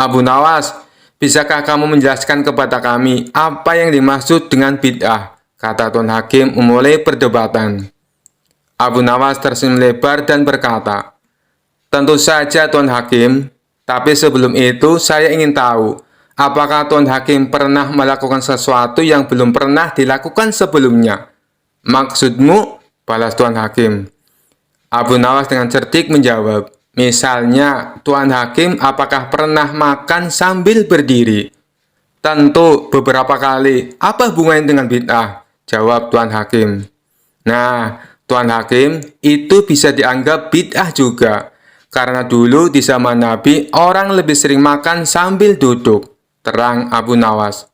Abu Nawas, bisakah kamu menjelaskan kepada kami apa yang dimaksud dengan bid'ah? Kata Tuan Hakim memulai perdebatan. Abu Nawas tersenyum lebar dan berkata, tentu saja Tuan Hakim, tapi sebelum itu saya ingin tahu, apakah Tuan Hakim pernah melakukan sesuatu yang belum pernah dilakukan sebelumnya? Maksudmu? Balas Tuan Hakim. Abu Nawas dengan cerdik menjawab, misalnya Tuan Hakim apakah pernah makan sambil berdiri? Tentu beberapa kali. Apa hubungannya dengan bid'ah? Jawab Tuan Hakim. Nah, Tuan Hakim, itu bisa dianggap bid'ah juga. Karena dulu di zaman Nabi, orang lebih sering makan sambil duduk. Terang Abu Nawas.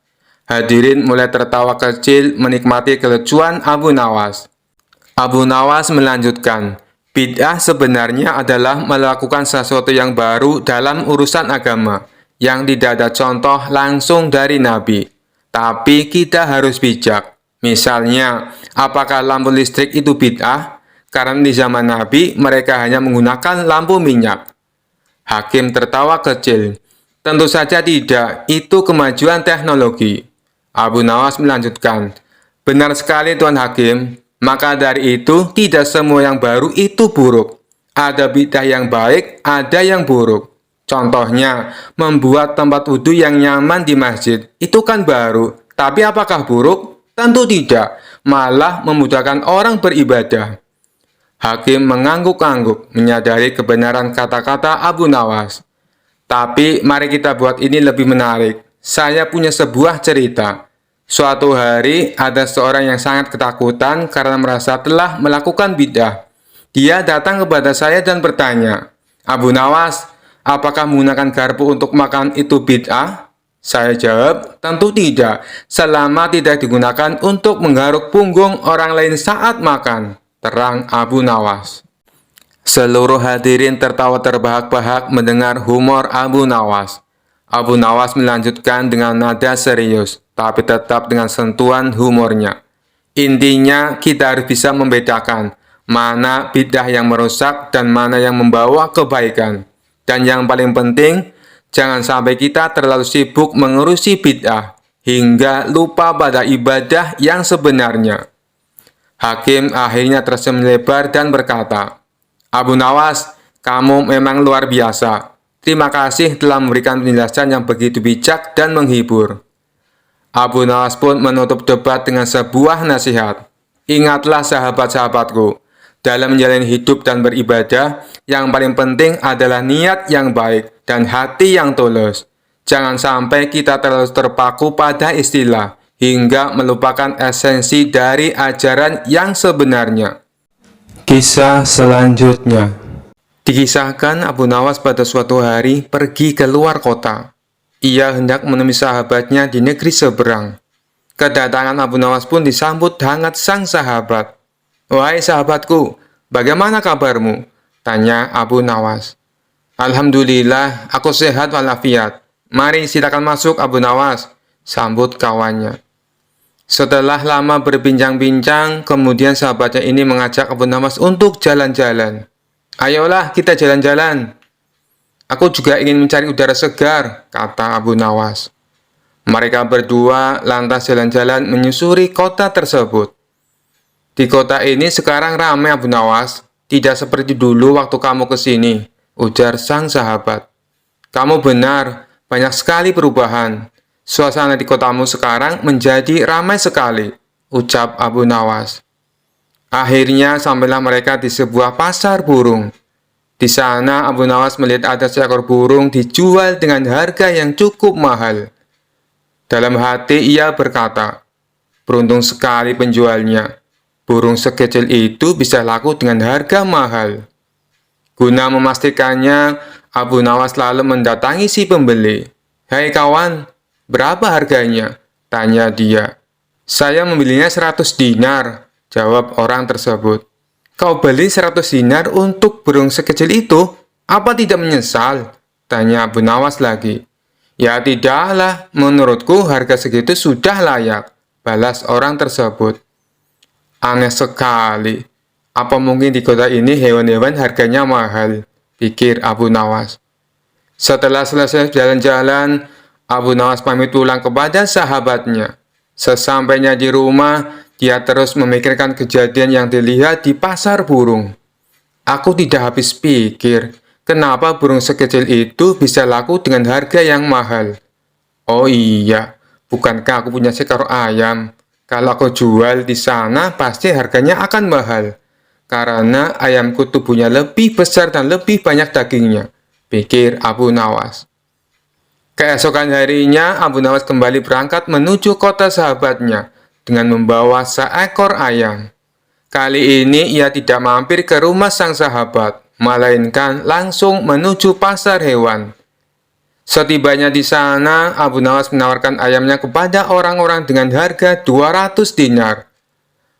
Hadirin mulai tertawa kecil menikmati kelecuan Abu Nawas. Abu Nawas melanjutkan, bid'ah sebenarnya adalah melakukan sesuatu yang baru dalam urusan agama, yang tidak ada contoh langsung dari Nabi. Tapi kita harus bijak. Misalnya, apakah lampu listrik itu bid'ah? Karena di zaman Nabi mereka hanya menggunakan lampu minyak. Hakim tertawa kecil. Tentu saja tidak, itu kemajuan teknologi. Abu Nawas melanjutkan, benar sekali Tuan Hakim, maka dari itu tidak semua yang baru itu buruk. Ada bid'ah yang baik, ada yang buruk. Contohnya, membuat tempat wudhu yang nyaman di masjid, itu kan baru. Tapi apakah buruk? Tentu tidak, malah memudahkan orang beribadah. Hakim mengangguk-angguk, menyadari kebenaran kata-kata Abu Nawas. Tapi mari kita buat ini lebih menarik. Saya punya sebuah cerita. Suatu hari ada seorang yang sangat ketakutan karena merasa telah melakukan bid'ah. Dia datang kepada saya dan bertanya, Abu Nawas, apakah menggunakan garpu untuk makan itu bid'ah? Saya jawab, tentu tidak, selama tidak digunakan untuk menggaruk punggung orang lain saat makan. Terang Abu Nawas. Seluruh hadirin tertawa terbahak-bahak mendengar humor Abu Nawas. Abu Nawas melanjutkan dengan nada serius, tapi tetap dengan sentuhan humornya. Intinya, kita harus bisa membedakan mana bid'ah yang merusak dan mana yang membawa kebaikan. Dan yang paling penting, jangan sampai kita terlalu sibuk mengurusi bid'ah hingga lupa pada ibadah yang sebenarnya. Hakim akhirnya tersenyum lebar dan berkata, Abu Nawas, kamu memang luar biasa. Terima kasih telah memberikan penjelasan yang begitu bijak dan menghibur. Abu Nawas pun menutup debat dengan sebuah nasihat. Ingatlah sahabat-sahabatku, dalam menjalani hidup dan beribadah, yang paling penting adalah niat yang baik dan hati yang tulus. Jangan sampai kita terlalu terpaku pada istilah, hingga melupakan esensi dari ajaran yang sebenarnya. Kisah selanjutnya. Dikisahkan Abu Nawas pada suatu hari pergi ke luar kota. Ia hendak menemui sahabatnya di negeri seberang. Kedatangan Abu Nawas pun disambut hangat sang sahabat. Wahai sahabatku, bagaimana kabarmu? Tanya Abu Nawas. Alhamdulillah, aku sehat walafiat. Mari silakan masuk Abu Nawas, sambut kawannya. Setelah lama berbincang-bincang, kemudian sahabatnya ini mengajak Abu Nawas untuk jalan-jalan. Ayolah kita jalan-jalan. Aku juga ingin mencari udara segar, kata Abu Nawas. Mereka berdua lantas jalan-jalan menyusuri kota tersebut. Di kota ini sekarang ramai Abu Nawas, tidak seperti dulu waktu kamu ke sini, ujar sang sahabat. Kamu benar, banyak sekali perubahan. Suasana di kotamu sekarang menjadi ramai sekali, ucap Abu Nawas. Akhirnya sampailah mereka di sebuah pasar burung. Di sana Abu Nawas melihat ada seekor burung dijual dengan harga yang cukup mahal. Dalam hati ia berkata, beruntung sekali penjualnya. Burung sekecil itu bisa laku dengan harga mahal. Guna memastikannya, Abu Nawas lalu mendatangi si pembeli. Hai kawan, berapa harganya? Tanya dia. Saya membelinya 100 dinar, jawab orang tersebut. Kau beli 100 dinar untuk burung sekecil itu? Apa tidak menyesal? Tanya Abu Nawas lagi. Ya tidaklah, menurutku harga segitu sudah layak, balas orang tersebut. Aneh sekali. Apa mungkin di kota ini hewan-hewan harganya mahal? Pikir Abu Nawas. Setelah selesai jalan-jalan, Abu Nawas pamit pulang kepada sahabatnya. Sesampainya di rumah, dia terus memikirkan kejadian yang dilihat di pasar burung. Aku tidak habis pikir, kenapa burung sekecil itu bisa laku dengan harga yang mahal. Oh iya, bukankah aku punya seekor ayam? Kalau aku jual di sana, pasti harganya akan mahal. Karena ayamku tubuhnya lebih besar dan lebih banyak dagingnya, pikir Abu Nawas. Keesokan harinya, Abu Nawas kembali berangkat menuju kota sahabatnya dengan membawa seekor ayam. Kali ini ia tidak mampir ke rumah sang sahabat, melainkan langsung menuju pasar hewan. Setibanya di sana, Abu Nawas menawarkan ayamnya kepada orang-orang dengan harga 200 dinar.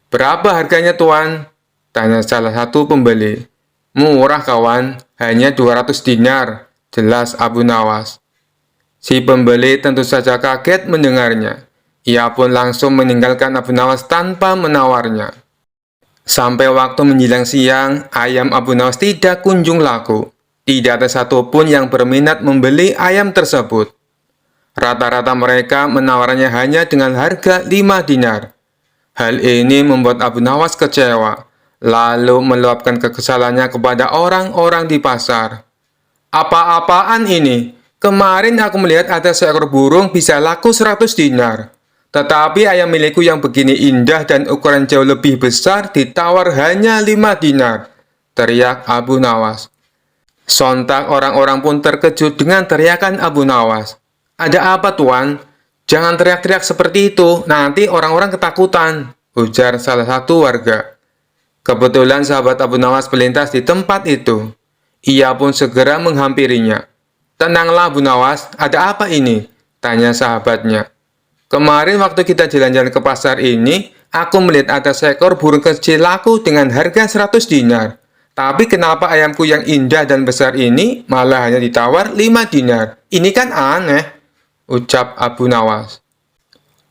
Berapa harganya tuan? Tanya salah satu pembeli. Murah kawan, hanya 200 dinar, jelas Abu Nawas. Si pembeli tentu saja kaget mendengarnya. Ia pun langsung meninggalkan Abu Nawas tanpa menawarnya. Sampai waktu menjelang siang, ayam Abu Nawas tidak kunjung laku. Tidak ada satupun yang berminat membeli ayam tersebut. Rata-rata mereka menawarnya hanya dengan harga 5 dinar. Hal ini membuat Abu Nawas kecewa, lalu meluapkan kekesalannya kepada orang-orang di pasar. Apa-apaan ini? Kemarin aku melihat ada seekor burung bisa laku 100 dinar. Tetapi ayam milikku yang begini indah dan ukuran jauh lebih besar ditawar hanya 5 dinar. Teriak Abu Nawas. Sontak orang-orang pun terkejut dengan teriakan Abu Nawas. Ada apa tuan? Jangan teriak-teriak seperti itu, nanti orang-orang ketakutan, ujar salah satu warga. Kebetulan sahabat Abu Nawas melintas di tempat itu. Ia pun segera menghampirinya. Tenanglah Abu Nawas, ada apa ini? Tanya sahabatnya. Kemarin waktu kita jalan-jalan ke pasar ini, aku melihat ada seekor burung kecil laku dengan harga 100 dinar. Tapi kenapa ayamku yang indah dan besar ini malah hanya ditawar 5 dinar? Ini kan aneh, ucap Abu Nawas.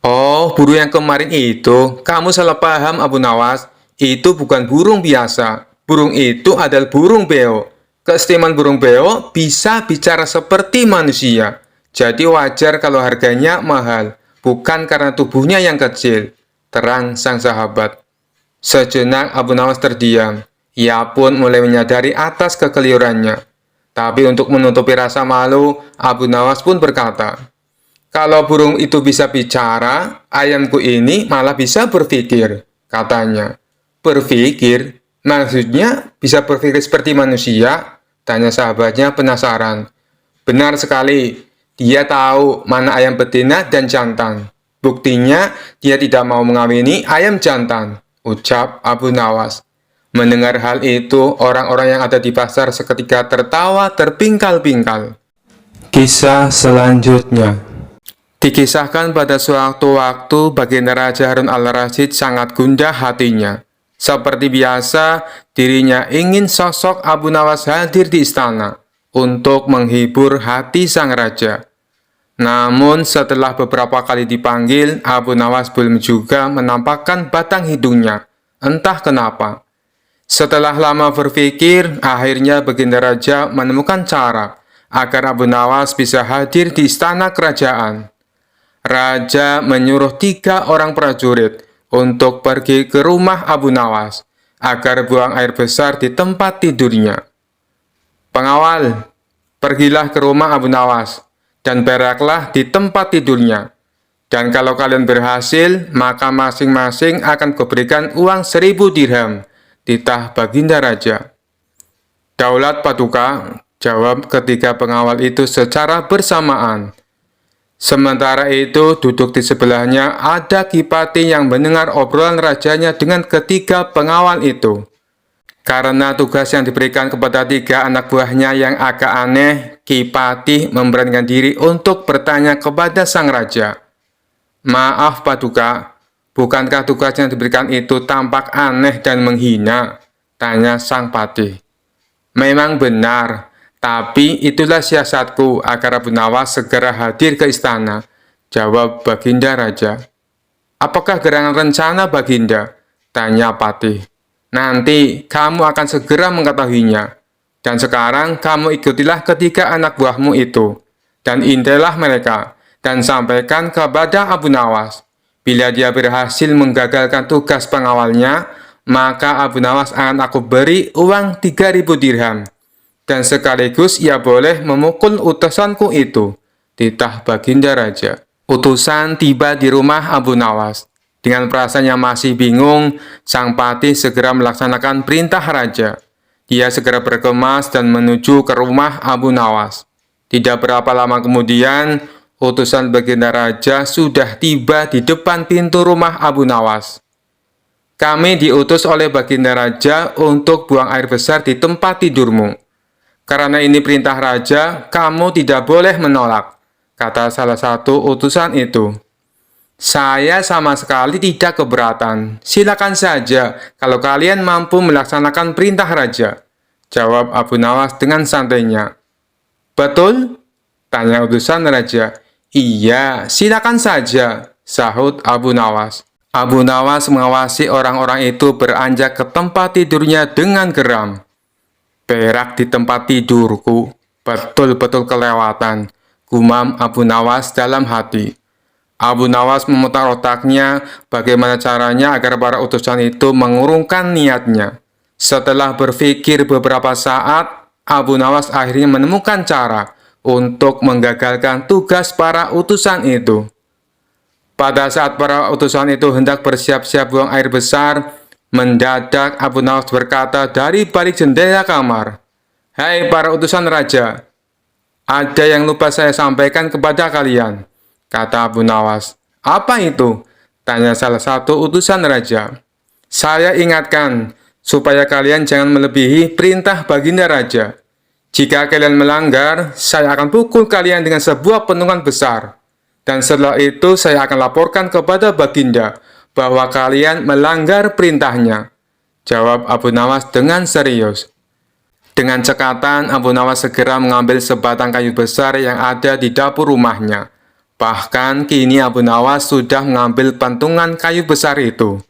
Oh, burung yang kemarin itu, kamu salah paham Abu Nawas. Itu bukan burung biasa. Burung itu adalah burung beo. Keistimewaan burung beo bisa bicara seperti manusia. Jadi wajar kalau harganya mahal, bukan karena tubuhnya yang kecil, terang sang sahabat. Sejenak Abu Nawas terdiam. Ia pun mulai menyadari atas kekeliruannya. Tapi untuk menutupi rasa malu, Abu Nawas pun berkata, kalau burung itu bisa bicara, ayamku ini malah bisa berpikir, katanya. Berpikir? Maksudnya bisa berpikir seperti manusia? Tanya sahabatnya penasaran. Benar sekali, dia tahu mana ayam betina dan jantan. Buktinya, dia tidak mau mengawini ayam jantan, ucap Abu Nawas. Mendengar hal itu, orang-orang yang ada di pasar seketika tertawa terpingkal-pingkal. Kisah selanjutnya. Dikisahkan pada suatu waktu, Baginda Raja Harun al-Rasyid sangat gundah hatinya. Seperti biasa, dirinya ingin sosok Abu Nawas hadir di istana untuk menghibur hati sang raja. Namun, setelah beberapa kali dipanggil, Abu Nawas belum juga menampakkan batang hidungnya. Entah kenapa. Setelah lama berpikir, akhirnya Baginda Raja menemukan cara agar Abu Nawas bisa hadir di istana kerajaan. Raja menyuruh 3 orang prajurit untuk pergi ke rumah Abu Nawas agar buang air besar di tempat tidurnya. Pengawal, pergilah ke rumah Abu Nawas dan beraklah di tempat tidurnya. Dan kalau kalian berhasil, maka masing-masing akan kuberikan uang 1000 dirham. Titah Baginda Raja. Daulat Paduka, jawab ketiga pengawal itu secara bersamaan. Sementara itu, duduk di sebelahnya ada Kipati yang mendengar obrolan rajanya dengan ketiga pengawal itu. Karena tugas yang diberikan kepada 3 anak buahnya yang agak aneh, Kipati memberanikan diri untuk bertanya kepada sang raja. Maaf Paduka, bukankah tugas yang diberikan itu tampak aneh dan menghina? Tanya sang patih. Memang benar, tapi itulah siasatku agar Abu Nawas segera hadir ke istana, jawab Baginda Raja. Apakah gerangan rencana Baginda? Tanya patih. Nanti kamu akan segera mengetahuinya. Dan sekarang kamu ikutilah ketiga anak buahmu itu, dan intailah mereka, dan sampaikan kepada Abu Nawas. Bila dia berhasil menggagalkan tugas pengawalnya, maka Abu Nawas akan aku beri uang 3000 dirham. Dan sekaligus ia boleh memukul utusanku itu, titah Baginda Raja. Utusan tiba di rumah Abu Nawas. Dengan perasaan yang masih bingung, sang patih segera melaksanakan perintah raja. Dia segera berkemas dan menuju ke rumah Abu Nawas. Tidak berapa lama kemudian, utusan Baginda Raja sudah tiba di depan pintu rumah Abu Nawas. Kami diutus oleh Baginda Raja untuk buang air besar di tempat tidurmu. Karena ini perintah Raja, kamu tidak boleh menolak, kata salah satu utusan itu. Saya sama sekali tidak keberatan. Silakan saja kalau kalian mampu melaksanakan perintah Raja, jawab Abu Nawas dengan santainya. Betul? Tanya utusan Raja. Iya, silakan saja, sahut Abu Nawas. Abu Nawas mengawasi orang-orang itu beranjak ke tempat tidurnya dengan geram. Perak di tempat tidurku, betul-betul kelewatan, gumam Abu Nawas dalam hati. Abu Nawas memutar otaknya bagaimana caranya agar para utusan itu mengurungkan niatnya. Setelah berpikir beberapa saat, Abu Nawas akhirnya menemukan cara untuk menggagalkan tugas para utusan itu. Pada saat para utusan itu hendak bersiap-siap buang air besar, mendadak Abu Nawas berkata dari balik jendela kamar, "Hai para utusan raja, ada yang lupa saya sampaikan kepada kalian," kata Abu Nawas. "Apa itu?" tanya salah satu utusan raja. "Saya ingatkan, supaya kalian jangan melebihi perintah baginda raja. Jika kalian melanggar, saya akan pukul kalian dengan sebuah pentungan besar. Dan setelah itu saya akan laporkan kepada baginda bahwa kalian melanggar perintahnya," jawab Abu Nawas dengan serius. Dengan cekatan, Abu Nawas segera mengambil sebatang kayu besar yang ada di dapur rumahnya. Bahkan kini Abu Nawas sudah mengambil pentungan kayu besar itu.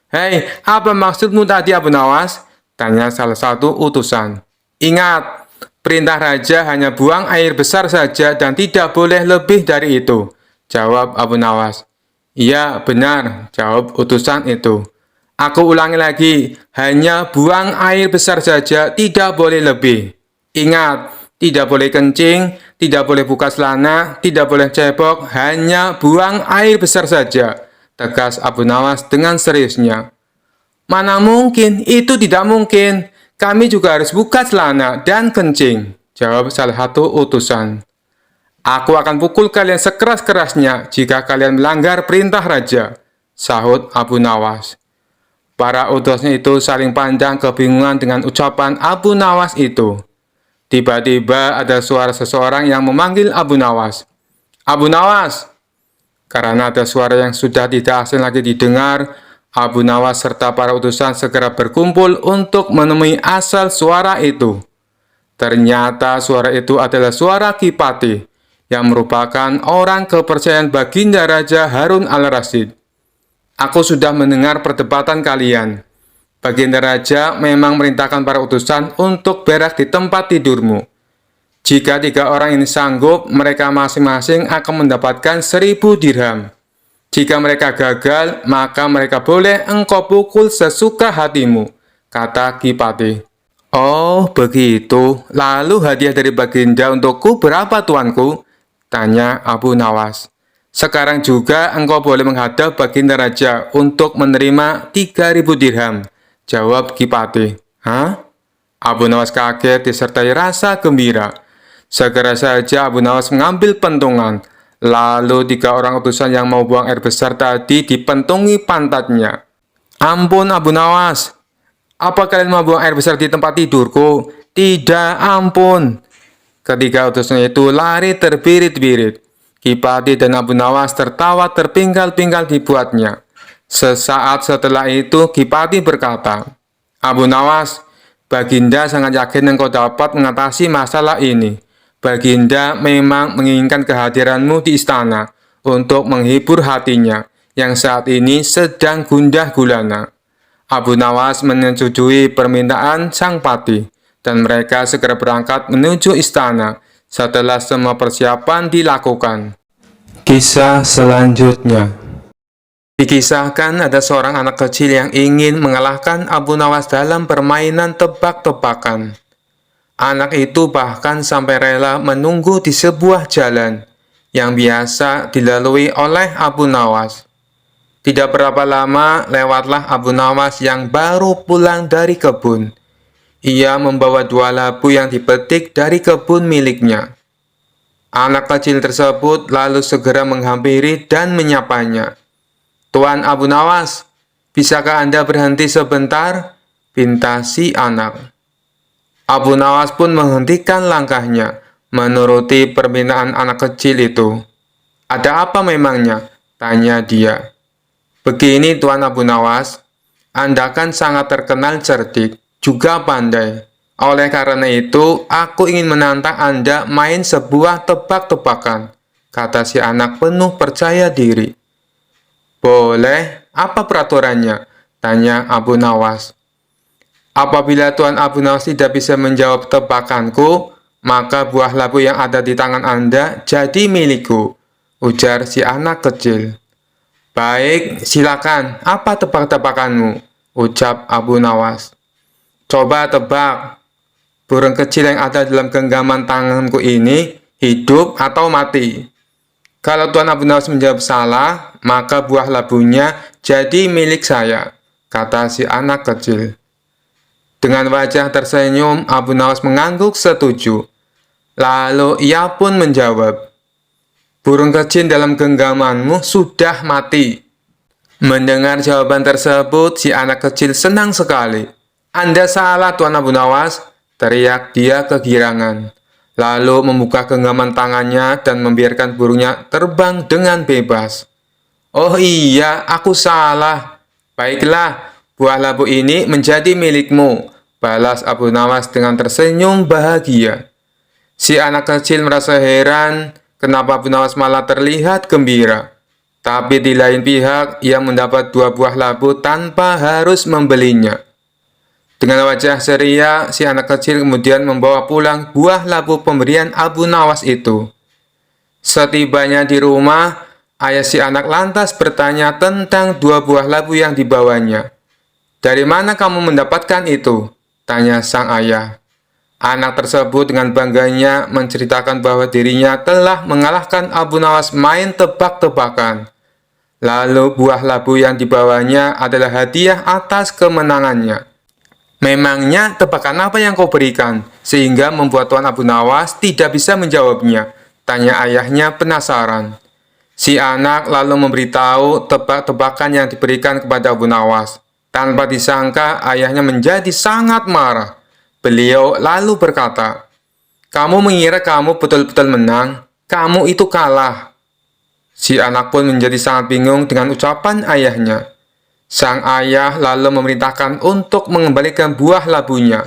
"Hei, apa maksudmu tadi Abu Nawas?" tanya salah satu utusan. "Ingat, perintah raja hanya buang air besar saja dan tidak boleh lebih dari itu," jawab Abu Nawas. "Iya, benar," jawab utusan itu. "Aku ulangi lagi, hanya buang air besar saja, tidak boleh lebih. Ingat, tidak boleh kencing, tidak boleh buka celana, tidak boleh cebok, hanya buang air besar saja," tegas Abu Nawas dengan seriusnya. "Mana mungkin, itu tidak mungkin. Kami juga harus buka celana dan kencing," jawab salah satu utusan. "Aku akan pukul kalian sekeras-kerasnya jika kalian melanggar perintah raja," sahut Abu Nawas. Para utusan itu saling pandang kebingungan dengan ucapan Abu Nawas itu. Tiba-tiba ada suara seseorang yang memanggil Abu Nawas. "Abu Nawas!" Karena ada suara yang sudah tidak asing lagi didengar, Abu Nawas serta para utusan segera berkumpul untuk menemui asal suara itu. Ternyata suara itu adalah suara Kipatih, yang merupakan orang kepercayaan baginda Raja Harun al-Rasyid. "Aku sudah mendengar perdebatan kalian. Baginda Raja memang merintahkan para utusan untuk berak di tempat tidurmu. Jika 3 orang ini sanggup, mereka masing-masing akan mendapatkan 1000 dirham. Jika mereka gagal, maka mereka boleh engkau pukul sesuka hatimu," kata Kipatih. "Oh, begitu. Lalu hadiah dari baginda untukku berapa, tuanku?" tanya Abu Nawas. "Sekarang juga engkau boleh menghadap baginda raja untuk menerima 3000 dirham," jawab Kipatih. "Hah?" Abu Nawas kaget disertai rasa gembira. Segera saja Abu Nawas mengambil pentungan. Lalu 3 orang utusan yang mau buang air besar tadi dipentungi pantatnya. "Ampun Abu Nawas, apa kalian mau buang air besar di tempat tidurku?" "Tidak, ampun." Ketiga utusan itu lari terbirit-birit. Kipatih dan Abu Nawas tertawa terpinggal-pinggal dibuatnya. Sesaat setelah itu Kipatih berkata, "Abu Nawas, baginda sangat yakin engkau dapat mengatasi masalah ini. Baginda memang menginginkan kehadiranmu di istana untuk menghibur hatinya yang saat ini sedang gundah gulana." Abu Nawas menyetujui permintaan sang patih, dan mereka segera berangkat menuju istana setelah semua persiapan dilakukan. Kisah selanjutnya. Dikisahkan ada seorang anak kecil yang ingin mengalahkan Abu Nawas dalam permainan tebak-tebakan. Anak itu bahkan sampai rela menunggu di sebuah jalan yang biasa dilalui oleh Abu Nawas. Tidak berapa lama, lewatlah Abu Nawas yang baru pulang dari kebun. Ia membawa 2 labu yang dipetik dari kebun miliknya. Anak kecil tersebut lalu segera menghampiri dan menyapanya. "Tuan Abu Nawas, bisakah Anda berhenti sebentar?" pinta si anak. Abu Nawas pun menghentikan langkahnya, menuruti permintaan anak kecil itu. "Ada apa memangnya?" tanya dia. "Begini Tuan Abu Nawas, Anda kan sangat terkenal cerdik, juga pandai. Oleh karena itu, aku ingin menantang Anda main sebuah tebak-tebakan," kata si anak penuh percaya diri. Boleh, apa peraturannya? Tanya Abu Nawas. Apabila Tuan Abu Nawas tidak bisa menjawab tebakanku, maka buah labu yang ada di tangan Anda jadi milikku, ujar si anak kecil. Baik, silakan. Apa tebak-tebakanmu? Ucap Abu Nawas. Coba tebak, burung kecil yang ada dalam genggaman tanganku ini hidup atau mati? Kalau Tuan Abu Nawas menjawab salah, maka buah labunya jadi milik saya, kata si anak kecil. Dengan wajah tersenyum, Abu Nawas mengangguk setuju. Lalu ia pun menjawab, burung kecil dalam genggamanmu sudah mati. Mendengar jawaban tersebut, si anak kecil senang sekali. Anda salah, Tuan Abu Nawas, teriak dia kegirangan. Lalu membuka genggaman tangannya dan membiarkan burungnya terbang dengan bebas. Oh iya, aku salah. Baiklah, buah labu ini menjadi milikmu, balas Abu Nawas dengan tersenyum bahagia. Si anak kecil merasa heran kenapa Abu Nawas malah terlihat gembira. Tapi di lain pihak, ia mendapat 2 buah labu tanpa harus membelinya. Dengan wajah ceria, si anak kecil kemudian membawa pulang buah labu pemberian Abu Nawas itu. Setibanya di rumah, ayah si anak lantas bertanya tentang 2 buah labu yang dibawanya. Dari mana kamu mendapatkan itu? Tanya sang ayah. Anak tersebut dengan bangganya menceritakan bahwa dirinya telah mengalahkan Abu Nawas main tebak-tebakan. Lalu buah labu yang dibawanya adalah hadiah atas kemenangannya. Memangnya tebakan apa yang kau berikan, sehingga membuat Tuan Abu Nawas tidak bisa menjawabnya? Tanya ayahnya penasaran. Si anak lalu memberitahu tebak-tebakan yang diberikan kepada Abu Nawas. Tanpa disangka, ayahnya menjadi sangat marah. Beliau lalu berkata, kamu mengira kamu betul-betul menang? Kamu itu kalah. Si anak pun menjadi sangat bingung dengan ucapan ayahnya. Sang ayah lalu memerintahkan untuk mengembalikan buah labunya.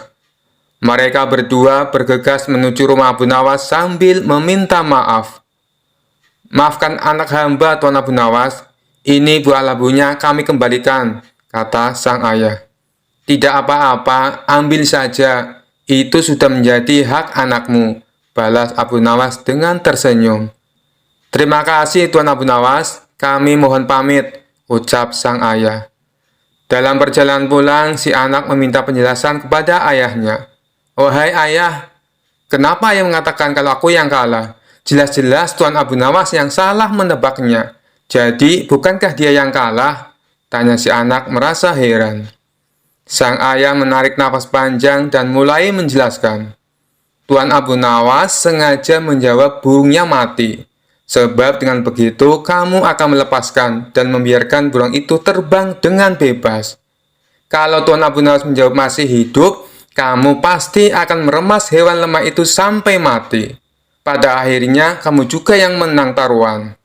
Mereka berdua bergegas menuju rumah Abu Nawas sambil meminta maaf. Maafkan anak hamba, Tuan Abu Nawas. Ini buah labunya kami kembalikan, kata sang ayah. Tidak apa-apa, ambil saja. Itu sudah menjadi hak anakmu, balas Abu Nawas dengan tersenyum. Terima kasih, Tuan Abu Nawas. Kami mohon pamit, ucap sang ayah. Dalam perjalanan pulang, si anak meminta penjelasan kepada ayahnya. Wahai ayah, kenapa ayah mengatakan kalau aku yang kalah? Jelas-jelas Tuan Abu Nawas yang salah menebaknya. Jadi, bukankah dia yang kalah? Tanya si anak merasa heran. Sang ayah menarik nafas panjang dan mulai menjelaskan. Tuan Abu Nawas sengaja menjawab burungnya mati. Sebab dengan begitu, kamu akan melepaskan dan membiarkan burung itu terbang dengan bebas. Kalau Tuan Abu Nawas menjawab masih hidup, kamu pasti akan meremas hewan lemah itu sampai mati. Pada akhirnya, kamu juga yang menang taruhan.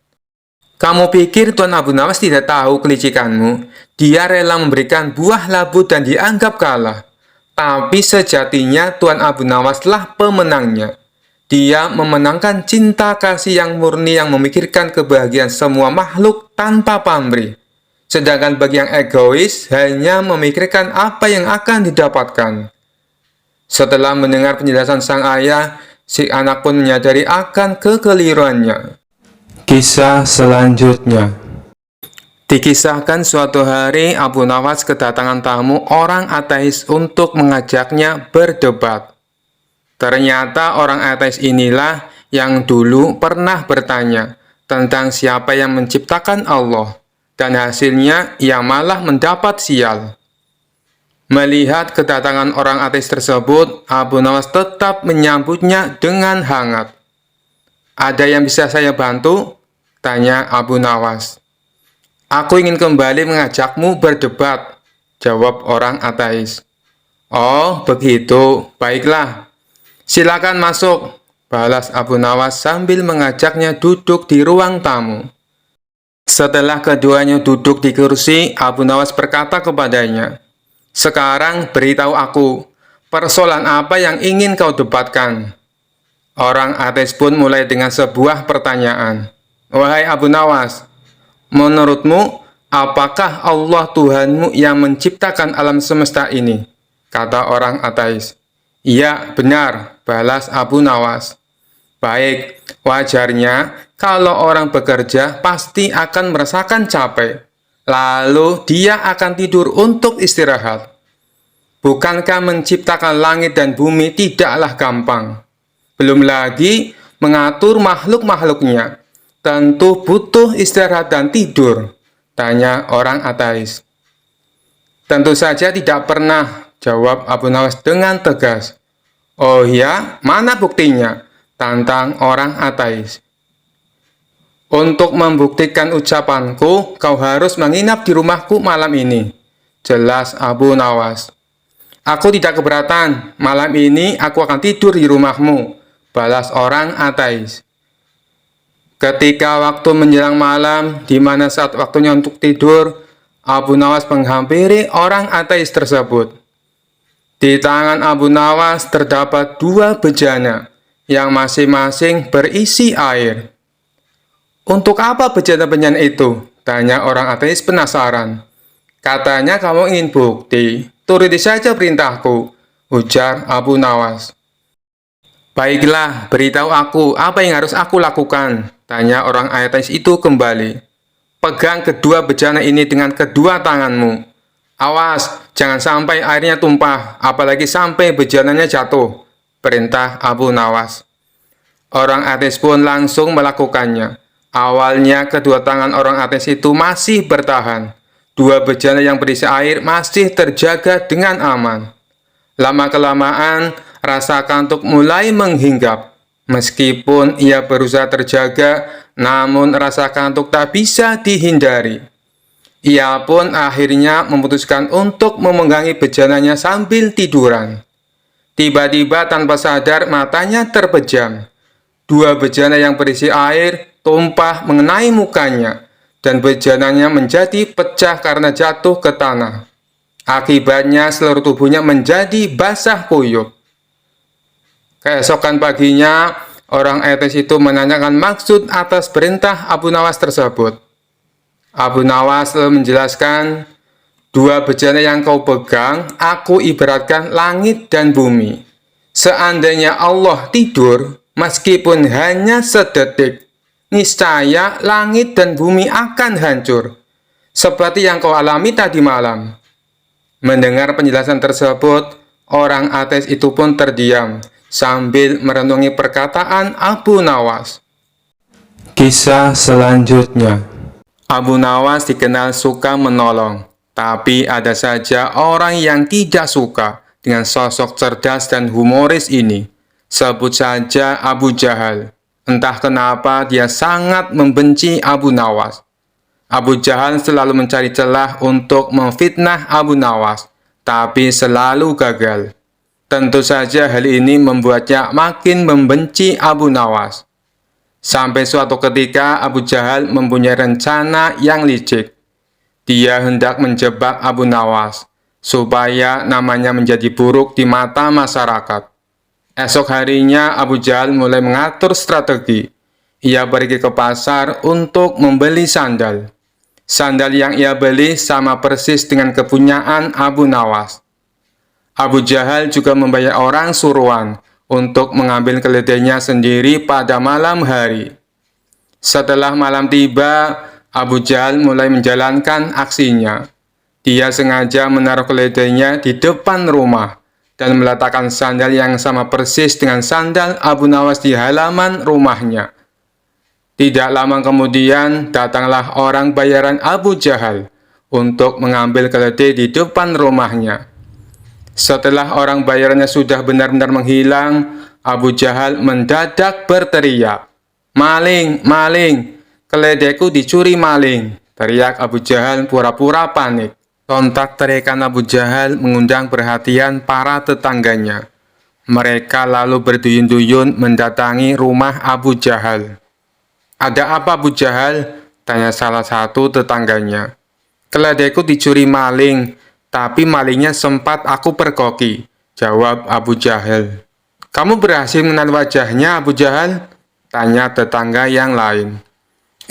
Kamu pikir Tuan Abu Nawas tidak tahu kelicikanmu? Dia rela memberikan buah labu dan dianggap kalah. Tapi sejatinya Tuan Abu Nawas lah pemenangnya. Dia memenangkan cinta kasih yang murni yang memikirkan kebahagiaan semua makhluk tanpa pamrih. Sedangkan bagi yang egois, hanya memikirkan apa yang akan didapatkan. Setelah mendengar penjelasan sang ayah, si anak pun menyadari akan kekeliruannya. Kisah selanjutnya. Dikisahkan suatu hari Abu Nawas kedatangan tamu orang ateis untuk mengajaknya berdebat. Ternyata orang ateis inilah yang dulu pernah bertanya tentang siapa yang menciptakan Allah, dan hasilnya ia malah mendapat sial. Melihat kedatangan orang ateis tersebut, Abu Nawas tetap menyambutnya dengan hangat. Ada yang bisa saya bantu? Tanya Abu Nawas. Aku ingin kembali mengajakmu berdebat, jawab orang ateis. Oh, begitu. Baiklah. Silakan masuk, balas Abu Nawas sambil mengajaknya duduk di ruang tamu. Setelah keduanya duduk di kursi, Abu Nawas berkata kepadanya, sekarang beritahu aku, persoalan apa yang ingin kau debatkan? Orang ateis pun mulai dengan sebuah pertanyaan. Wahai Abu Nawas, menurutmu apakah Allah Tuhanmu yang menciptakan alam semesta ini? Kata orang ateis. Iya, benar, balas Abu Nawas. Baik, wajarnya kalau orang bekerja pasti akan merasakan capek. Lalu dia akan tidur untuk istirahat. Bukankah menciptakan langit dan bumi tidaklah gampang? Belum lagi mengatur makhluk-makhluknya. Tentu butuh istirahat dan tidur, tanya orang ateis. Tentu saja tidak pernah, jawab Abu Nawas dengan tegas. Oh ya, mana buktinya? Tantang orang ateis. Untuk membuktikan ucapanku, kau harus menginap di rumahku malam ini, jelas Abu Nawas. Aku tidak keberatan, malam ini aku akan tidur di rumahmu, balas orang ateis. Ketika waktu menjelang malam, di mana saat waktunya untuk tidur, Abu Nawas menghampiri orang ateis tersebut. Di tangan Abu Nawas terdapat 2 bejana, yang masing-masing berisi air. Untuk apa bejana-bejana itu? Tanya orang ateis penasaran. Katanya kamu ingin bukti, turuti saja perintahku, ujar Abu Nawas. Baiklah, beritahu aku apa yang harus aku lakukan, tanya orang ateis itu kembali. Pegang kedua bejana ini dengan kedua tanganmu. Awas, jangan sampai airnya tumpah, apalagi sampai bejananya jatuh, perintah Abu Nawas. Orang ateis pun langsung melakukannya. Awalnya kedua tangan orang ateis itu masih bertahan. 2 bejana yang berisi air masih terjaga dengan aman. Lama-kelamaan, rasa kantuk mulai menghinggap. Meskipun ia berusaha terjaga, namun rasa kantuk tak bisa dihindari. Ia pun akhirnya memutuskan untuk memegangi bejananya sambil tiduran. Tiba-tiba tanpa sadar matanya terpejam. 2 bejana yang berisi air tumpah mengenai mukanya, dan bejananya menjadi pecah karena jatuh ke tanah. Akibatnya seluruh tubuhnya menjadi basah kuyup. Keesokan paginya, orang ateis itu menanyakan maksud atas perintah Abu Nawas tersebut. Abu Nawas menjelaskan, 2 bejana yang kau pegang, aku ibaratkan langit dan bumi. Seandainya Allah tidur, meskipun hanya sedetik, niscaya langit dan bumi akan hancur, seperti yang kau alami tadi malam. Mendengar penjelasan tersebut, orang ateis itu pun terdiam, sambil merenungi perkataan Abu Nawas. Kisah selanjutnya. Abu Nawas dikenal suka menolong, tapi ada saja orang yang tidak suka dengan sosok cerdas dan humoris ini. Sebut saja Abu Jahal. Entah kenapa dia sangat membenci Abu Nawas. Abu Jahal selalu mencari celah untuk memfitnah Abu Nawas, tapi selalu gagal. Tentu saja hal ini membuatnya makin membenci Abu Nawas. Sampai suatu ketika Abu Jahal mempunyai rencana yang licik. Dia hendak menjebak Abu Nawas, supaya namanya menjadi buruk di mata masyarakat. Esok harinya Abu Jahal mulai mengatur strategi. Ia pergi ke pasar untuk membeli sandal. Sandal yang ia beli sama persis dengan kepunyaan Abu Nawas. Abu Jahal juga membayar orang suruhan untuk mengambil keledainya sendiri pada malam hari. Setelah malam tiba, Abu Jahal mulai menjalankan aksinya. Dia sengaja menaruh keledainya di depan rumah dan meletakkan sandal yang sama persis dengan sandal Abu Nawas di halaman rumahnya. Tidak lama kemudian, datanglah orang bayaran Abu Jahal untuk mengambil keledai di depan rumahnya. Setelah orang bayarannya sudah benar-benar menghilang, Abu Jahal mendadak berteriak, "Maling, maling, keledaiku dicuri maling!" Teriak Abu Jahal pura-pura panik. Sontak teriakan Abu Jahal mengundang perhatian para tetangganya. Mereka lalu berduyun-duyun mendatangi rumah Abu Jahal. "Ada apa Abu Jahal?" tanya salah satu tetangganya. "Keledaiku dicuri maling, tapi malingnya sempat aku pergoki," jawab Abu Jahal. "Kamu berhasil mengenal wajahnya Abu Jahal?" tanya tetangga yang lain.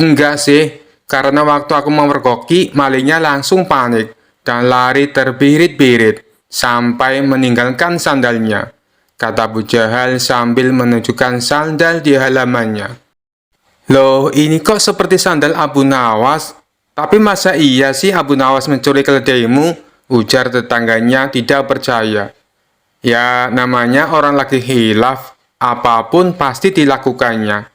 "Enggak sih, karena waktu aku memergoki, malingnya langsung panik dan lari terbirit-birit sampai meninggalkan sandalnya, kata Abu Jahal sambil menunjukkan sandal di halamannya. Loh, ini kok seperti sandal Abu Nawas? Tapi masa iya sih Abu Nawas mencuri keledaimu? Ujar tetangganya tidak percaya. Ya, namanya orang lagi hilaf, apapun pasti dilakukannya.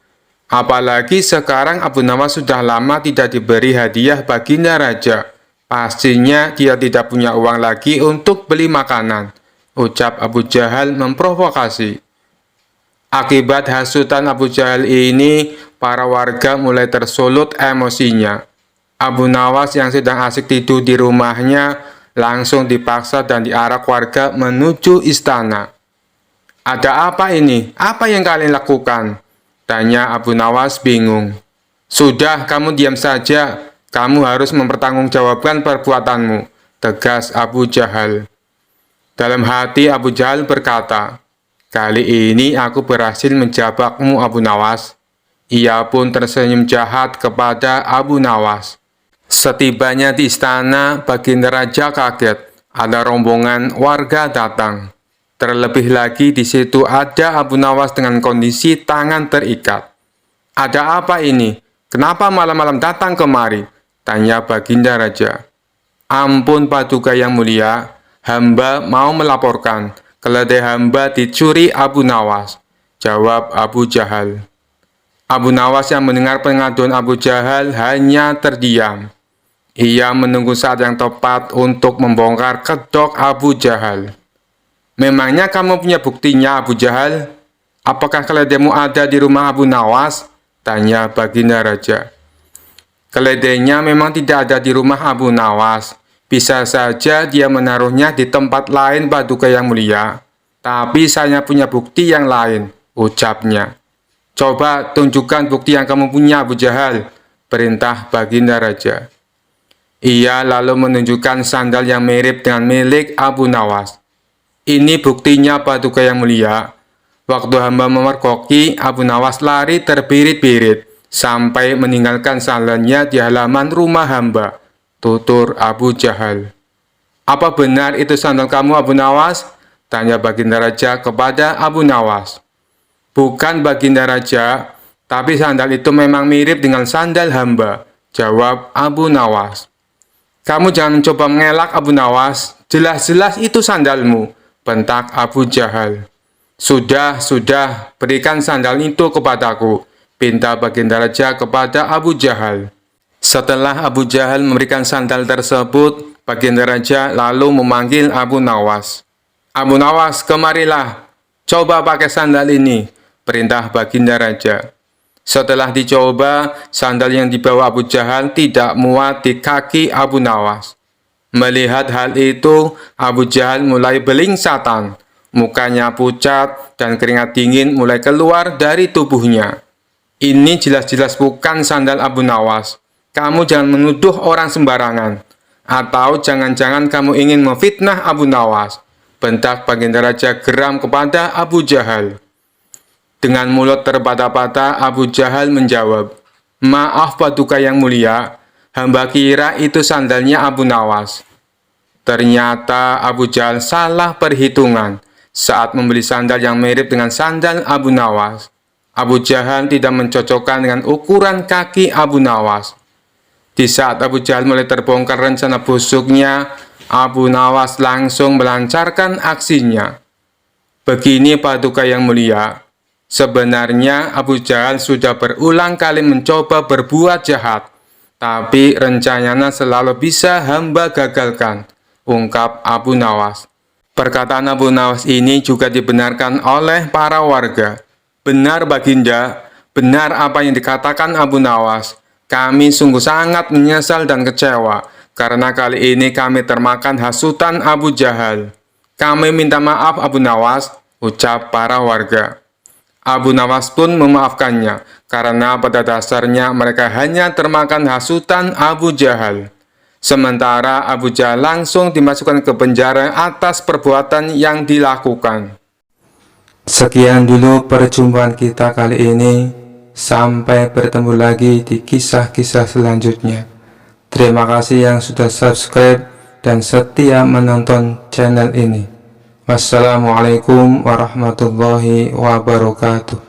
Apalagi sekarang Abu Nawas sudah lama tidak diberi hadiah baginda raja. Pastinya dia tidak punya uang lagi untuk beli makanan, ucap Abu Jahal memprovokasi. Akibat hasutan Abu Jahal ini, para warga mulai tersulut emosinya. Abu Nawas yang sedang asik tidur di rumahnya langsung dipaksa dan diarak warga menuju istana. Ada apa ini? Apa yang kalian lakukan? Tanya Abu Nawas bingung. Sudah, kamu diam saja. Kamu harus mempertanggungjawabkan perbuatanmu, tegas Abu Jahal. Dalam hati Abu Jahal berkata, kali ini aku berhasil menjabakmu Abu Nawas. Ia pun tersenyum jahat kepada Abu Nawas. Setibanya di istana, baginda raja kaget. Ada rombongan warga datang. Terlebih lagi di situ ada Abu Nawas dengan kondisi tangan terikat. Ada apa ini? Kenapa malam-malam datang kemari? Tanya baginda raja. Ampun Paduka yang mulia, hamba mau melaporkan. Keledai hamba dicuri Abu Nawas, jawab Abu Jahal. Abu Nawas yang mendengar pengaduan Abu Jahal hanya terdiam. Ia menunggu saat yang tepat untuk membongkar kedok Abu Jahal. Memangnya kamu punya buktinya, Abu Jahal? Apakah keledaimu ada di rumah Abu Nawas? Tanya baginda raja. Keledainya memang tidak ada di rumah Abu Nawas. Bisa saja dia menaruhnya di tempat lain, Paduka yang mulia. Tapi saya punya bukti yang lain, ucapnya. Coba tunjukkan bukti yang kamu punya, Abu Jahal, perintah baginda raja. Ia lalu menunjukkan sandal yang mirip dengan milik Abu Nawas. Ini buktinya Paduka yang mulia. Waktu hamba memergoki, Abu Nawas lari terbirit-birit sampai meninggalkan sandalnya di halaman rumah hamba, tutur Abu Jahal. Apa benar itu sandal kamu Abu Nawas? Tanya baginda raja kepada Abu Nawas. Bukan baginda raja, tapi sandal itu memang mirip dengan sandal hamba, jawab Abu Nawas. Kamu jangan coba mengelak Abu Nawas, jelas-jelas itu sandalmu, bentak Abu Jahal. Sudah, berikan sandal itu kepadaku, pinta baginda raja kepada Abu Jahal. Setelah Abu Jahal memberikan sandal tersebut, baginda raja lalu memanggil Abu Nawas. Abu Nawas, kemarilah, coba pakai sandal ini, perintah baginda raja. Setelah dicoba, sandal yang dibawa Abu Jahal tidak muat di kaki Abu Nawas. Melihat hal itu, Abu Jahal mulai belingsatan. Mukanya pucat dan keringat dingin mulai keluar dari tubuhnya. Ini jelas-jelas bukan sandal Abu Nawas. Kamu jangan menuduh orang sembarangan. Atau jangan-jangan kamu ingin memfitnah Abu Nawas, bentak baginda raja geram kepada Abu Jahal. Dengan mulut terbata-bata, Abu Jahal menjawab, maaf Paduka yang mulia, hamba kira itu sandalnya Abu Nawas. Ternyata Abu Jahal salah perhitungan saat membeli sandal yang mirip dengan sandal Abu Nawas. Abu Jahal tidak mencocokkan dengan ukuran kaki Abu Nawas. Di saat Abu Jahal mulai terbongkar rencana busuknya, Abu Nawas langsung melancarkan aksinya. Begini Paduka yang mulia, sebenarnya Abu Jahal sudah berulang kali mencoba berbuat jahat, tapi rencananya selalu bisa hamba gagalkan, ungkap Abu Nawas. Perkataan Abu Nawas ini juga dibenarkan oleh para warga. Benar Baginda, benar apa yang dikatakan Abu Nawas. Kami sungguh sangat menyesal dan kecewa, karena kali ini kami termakan hasutan Abu Jahal. Kami minta maaf Abu Nawas, ucap para warga. Abu Nawas pun memaafkannya, karena pada dasarnya mereka hanya termakan hasutan Abu Jahal. Sementara Abu Jahal langsung dimasukkan ke penjara atas perbuatan yang dilakukan. Sekian dulu perjumpaan kita kali ini. Sampai bertemu lagi di kisah-kisah selanjutnya. Terima kasih yang sudah subscribe dan setia menonton channel ini. Wassalamualaikum warahmatullahi wabarakatuh.